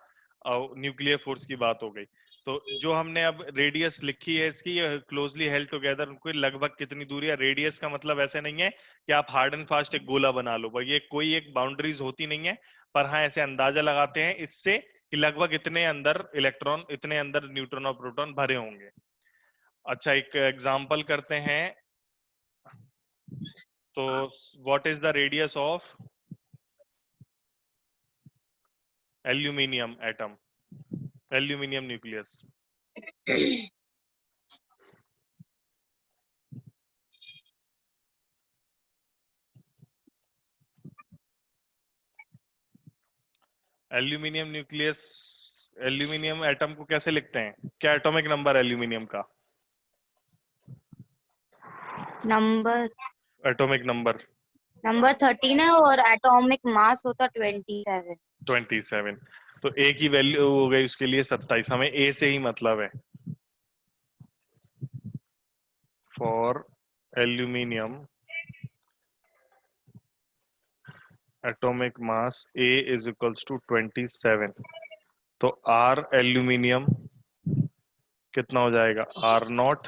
न्यूक्लियर फोर्स की बात हो गई। तो जो हमने अब रेडियस लिखी है इसकी, ये क्लोजली हेल्ड टुगेदर, उनको लगभग कितनी दूरी है? रेडियस का मतलब ऐसे नहीं है कि आप हार्ड एंड फास्ट एक गोला बना लो, भाई ये कोई एक बाउंड्रीज होती नहीं है। पर हाँ, ऐसे अंदाजा लगाते हैं इससे कि लगभग इतने अंदर इलेक्ट्रॉन, इतने अंदर न्यूट्रॉन और प्रोटॉन भरे होंगे। अच्छा, एक एग्जांपल करते हैं। तो what is the radius of aluminium atom, aluminium nucleus? Aluminium nucleus, aluminium atom को कैसे लिखते हैं? क्या एटॉमिक नंबर एल्यूमिनियम का? नंबर एटॉमिक नंबर नंबर 13 है और एटॉमिक मास होता 27। 27। तो ए की वैल्यू हो गई उसके लिए 27। हमें ए से ही मतलब है। For aluminium atomic mass A is equals to 27। तो आर एल्यूमिनियम कितना हो जाएगा? आर नॉट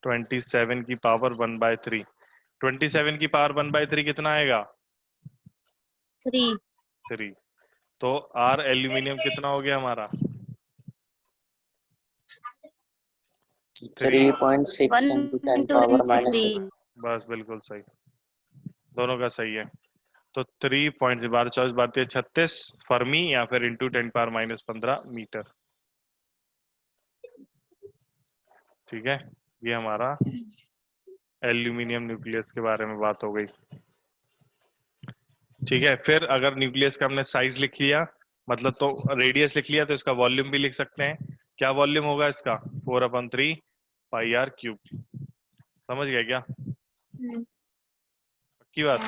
27 की पावर 1/3। 27 की पावर 1/3 कितना आएगा? 3 3। तो आर एल्यूमिनियम कितना हो गया हमारा? 3। 3.6 into 10 power minus 6. 123। बस बिल्कुल सही, दोनों का सही है। तो 3 पॉइंट 12 24 12 36 फर्मी या फिर इंटू 10 पावर माइनस 15 मीटर। ठीक है, ये हमारा एल्यूमिनियम न्यूक्लियस के बारे में बात हो गई। ठीक है, फिर अगर न्यूक्लियस का हमने साइज लिख लिया, मतलब तो रेडियस लिख लिया, तो इसका वॉल्यूम भी लिख सकते हैं। क्या वॉल्यूम होगा इसका? 4/3 पाई आर क्यूब। समझ गया क्या? पक्की बात?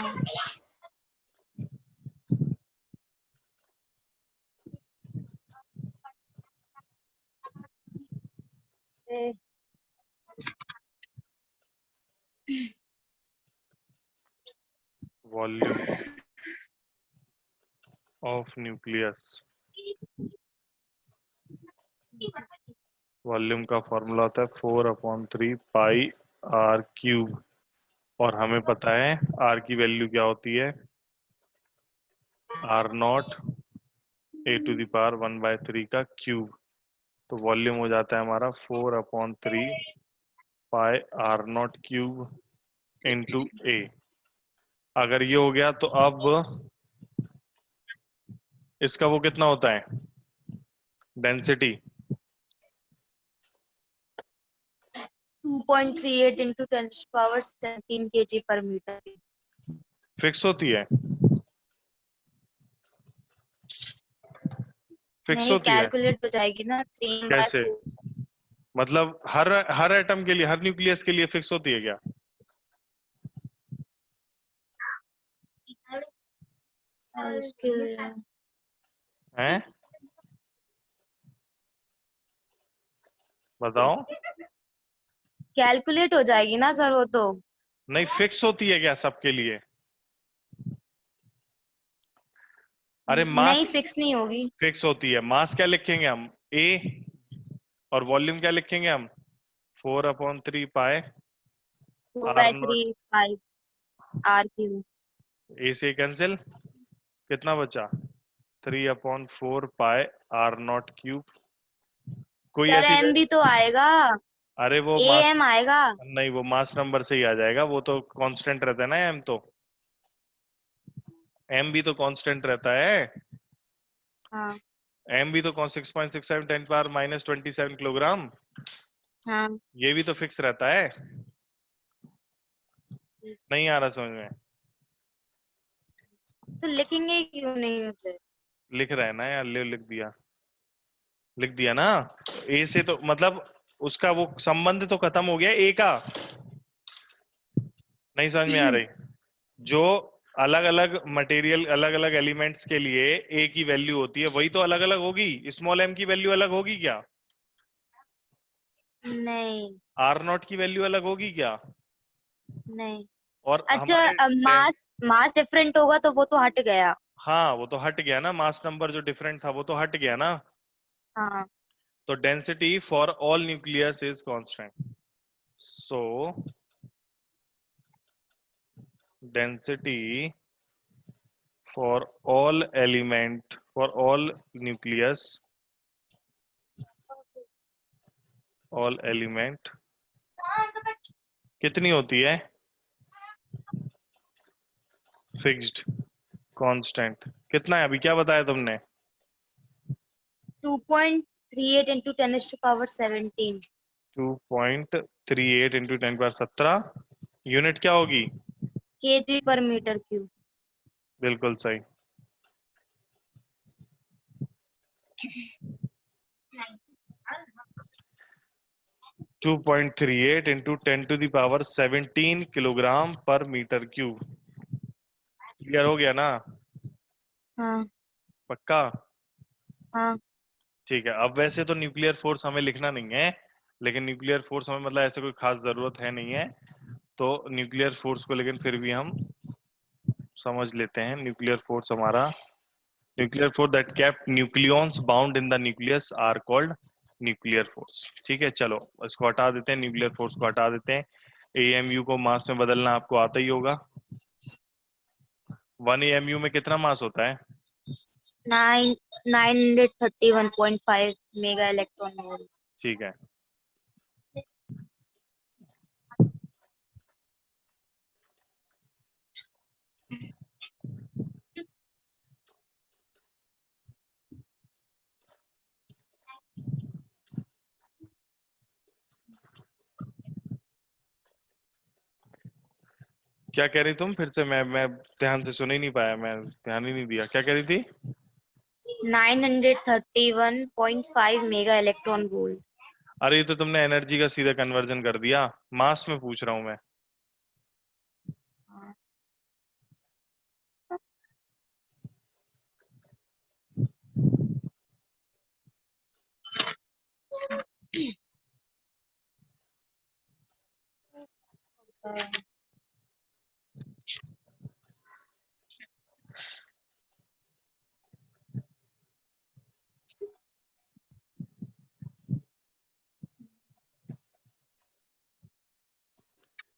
वॉल्यूम ऑफ न्यूक्लियस, वॉल्यूम का फॉर्मूला होता है 4/3 पाई आर क्यूब। और हमें पता है आर की वैल्यू क्या होती है? R not A to the power 1/3 का क्यूब। तो वॉल्यूम हो जाता है हमारा 4/3 पाई आर नॉट क्यूब इंटू ए। अगर ये हो गया तो अब इसका वो कितना होता है? Density 2.38 into 10⁻17 kg per meter। Fix होती है? फिक्स नहीं, होती है कैलकुलेट हो जाएगी ना। 3 कैसे? 2। मतलब हर एटम के लिए, हर न्यूक्लियस के लिए फिक्स होती है क्या? उसके हैं, बताओ। कैलकुलेट हो जाएगी ना सर वो तो। नहीं, फिक्स होती है क्या सबके लिए? अरे मास नहीं, फिक्स नहीं होगी। फिक्स होती है। मास क्या लिखेंगे हम? ए। और वॉल्यूम क्या लिखेंगे हम? 4/3 पाए 2 r by naught. 3 5 r cube. A से कैंसिल, कितना बचा? 3/4 पाए आर नॉट क्यूब। कोई सर ऐसी एम भी तो आएगा। अरे वो ए मास, एम आएगा। नहीं वो मास नंबर से ही आ जाएगा, वो तो कांस्टेंट रहता है ना। एम तो, एम भी तो कांस्टेंट रहता है। हाँ एम भी तो 6.67 10 पावर माइनस 27 किलोग्राम। हाँ। ये भी तो फिक्स रहता है। नहीं आ रहा समझ में? तो लिखेंगे क्यों नहीं उसे? लिख रहा है ना यार, ले लिख दिया ना। ए से तो मतलब उसका वो संबंध तो खत्म हो गया ए का। नहीं समझ में आ रही? जो अलग अलग मटेरियल, अलग अलग एलिमेंट्स के लिए ए की वैल्यू होती है, वही तो अलग अलग होगी। स्मॉल एम की वैल्यू अलग होगी क्या? नहीं आर नॉट की वैल्यू अलग होगी क्या? नहीं। और हमारे अच्छा, मास मास डिफरेंट होगा तो वो तो हट गया। हाँ, वो तो हट गया ना। मास नंबर जो डिफरेंट था वो तो हट गया ना। हाँ। तो density for all nucleus is constant. So density for all element, for all nucleus, all element कितनी होती है? Fixed, constant. कितना है अभी, क्या बताया तुमने? 2.38 into 10⁻17। 2.38 इंटू 10⁻17। यूनिट क्या होगी? kg per meter cube. बिल्कुल सही। 2.38 into 10⁻17 किलोग्राम पर मीटर क्यूब। क्लियर हो गया ना? हाँ पक्का? हाँ ठीक है। अब वैसे तो न्यूक्लियर फोर्स हमें लिखना नहीं है, लेकिन न्यूक्लियर फोर्स हमें मतलब ऐसे कोई खास जरूरत है नहीं है, तो न्यूक्लियर फोर्स को लेकिन फिर भी हम समझ लेते हैं। न्यूक्लियर फोर्स हमारा, nuclear force that kept nucleons bound in the nucleus are called nuclear force. ठीक है, चलो इसको हटा देते हैं, न्यूक्लियर फोर्स को हटा देते हैं। एएमयू को मास में बदलना आपको आता ही होगा। 1 एएमयू में कितना मास होता है? 931.5 मेगा इलेक्ट्रॉन वोल्ट। ठीक है, क्या कह रही तुम? फिर से मैं ध्यान से सुन ही नहीं पाया, मैं ध्यान ही नहीं दिया। क्या कह रही थी? 931.5 मेगा इलेक्ट्रॉन वोल्ट। अरे ये तो तुमने एनर्जी का सीधा कन्वर्जन कर दिया, मास में पूछ रहा हूं मैं।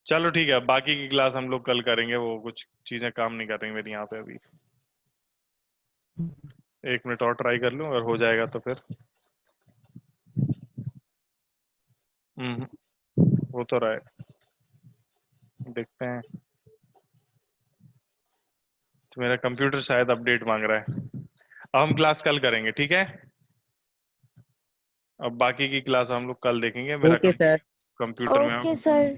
चलो ठीक है, बाकी की क्लास हम लोग कल करेंगे, वो कुछ चीजें काम नहीं कर रही मेरी यहाँ पे अभी। 1 मिनट और ट्राई कर लूं, अगर हो जाएगा तो फिर। हो तो रहा है, देखते हैं। तो मेरा कंप्यूटर शायद अपडेट मांग रहा है। अब हम क्लास कल करेंगे, ठीक है? अब बाकी की क्लास हम लोग कल देखेंगे। मेरा ठीक है सर। कंप्यूटर में ओके सर।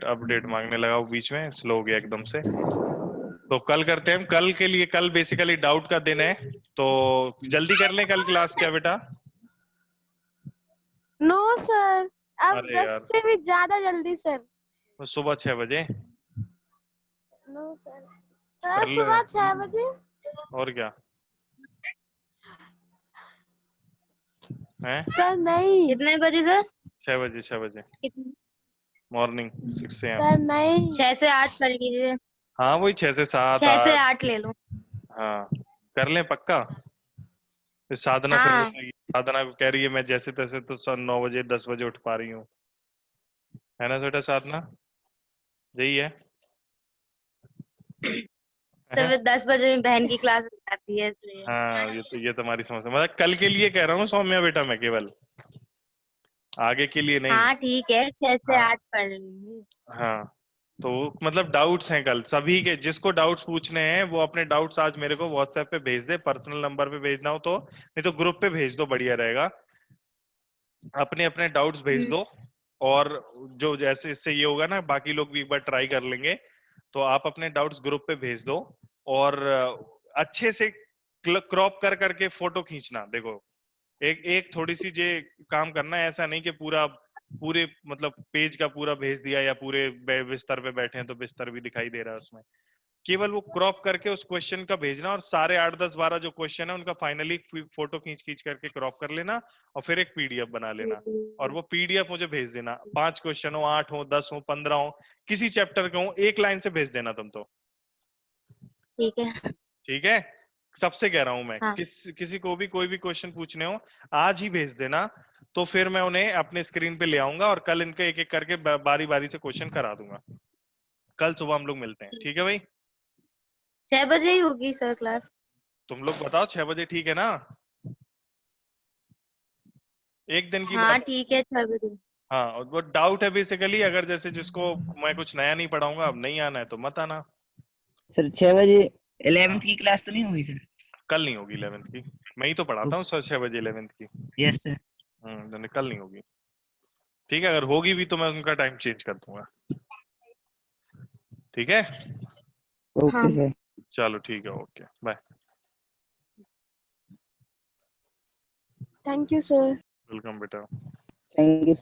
अपडेट मांगने लगा, वो बीच में स्लो हो गया एकदम से। तो कल करते हैं हम। कल के लिए, कल बेसिकली डाउट का दिन है, तो जल्दी कर लें कल क्लास, क्या बेटा? नो सर, अब अरे 10 यार, से भी ज्यादा जल्दी सर। तो सुबह 6 बजे नो सर, कर सर लो सुबह 6 बजे। और क्या है? सर नहीं। कितने बजे सर? 6 बजे, 6 बजे मॉर्निंग 6 AM। सर नहीं। 6 से 8 कर लीजिए। हाँ वही 6 से 7 6 से 8। 8 ले लो। हाँ कर लें पक्का। फिर साधना फिर हाँ बताइए, साधना को कह रही है मैं जैसे तैसे तो 9 बजे 10 बजे उठ पा रही हूँ, है ना बेटा? साधना यही है, तो हैं? फिर 10 बजे में बहन की क्लास हो जाती है इसलिए। हाँ ये तुम्हारी समस्या, मतलब कल के लिए कह रहा हूँ सौम्या बेटा, मैं केवल आगे के लिए नहीं। हाँ ठीक है, 6 से हाँ 8 पढ़ लेंगे। हाँ, तो मतलब डाउट्स हैं कल सभी के, जिसको डाउट्स पूछने हैं वो अपने डाउट्स आज मेरे को व्हाट्सएप पे भेज दे, पर्सनल नंबर पे भेजना हो तो, नहीं तो ग्रुप पे भेज दो, बढ़िया रहेगा। अपने अपने डाउट्स भेज दो, और जो जैसे इससे ये होगा ना, बाकी लोग भी एक बार ट्राई कर लेंगे, तो आप अपने डाउट्स ग्रुप पे भेज दो। और अच्छे से क्रॉप कर करके फोटो खींचना। देखो एक एक थोड़ी सी जे काम करना है, ऐसा नहीं कि पूरे मतलब पेज का पूरा भेज दिया, या पूरे बिस्तर पे बैठे हैं तो बिस्तर भी दिखाई दे रहा है उसमें। केवल वो क्रॉप करके उस क्वेश्चन का भेजना, और सारे 8 10 12 जो क्वेश्चन है उनका फाइनली फोटो खींच खींच करके क्रॉप कर लेना, और फिर एक पीडीएफ बना लेना, और वो पीडीएफ मुझे भेज देना। 5 क्वेश्चन हो, 8 हो, 10 हो, 15 हो, किसी चैप्टर का हो, एक लाइन से भेज देना तुम तो। ठीक है। ठीक है, सबसे कह रहा हूं मैं, हाँ किसी को भी कोई भी क्वेश्चन पूछने हो आज ही भेज देना, तो फिर मैं उन्हें अपने स्क्रीन पे ले आऊंगा, और कल इनके एक एक करके बारी बारी से क्वेश्चन करा दूंगा। कल सुबह हम लोग मिलते हैं, ठीक है भाई? 6 बजे ही होगी सर क्लास। तुम लोग बताओ 6 बजे ठीक है ना? एक दिन की हाँ बात। ठीक है, 6 बजे। हाँ, और वो डाउट है बेसिकली, अगर जैसे जिसको मैं कुछ नया नहीं पढ़ाऊंगा, अब नहीं आना है तो मत आना। सर 6 बजे 11th की क्लास तो नहीं होगी सर? कल नहीं होगी 11th की, मैं ही तो पढ़ाता हूँ 6 बजे 11th की। Yes sir. कल नहीं होगी। ठीक है, अगर होगी भी तो मैं उनका टाइम चेंज कर दूंगा। ठीक है, हाँ ओके सर। चलो ठीक है, okay bye. Thank you sir. Welcome बेटा। Thank you.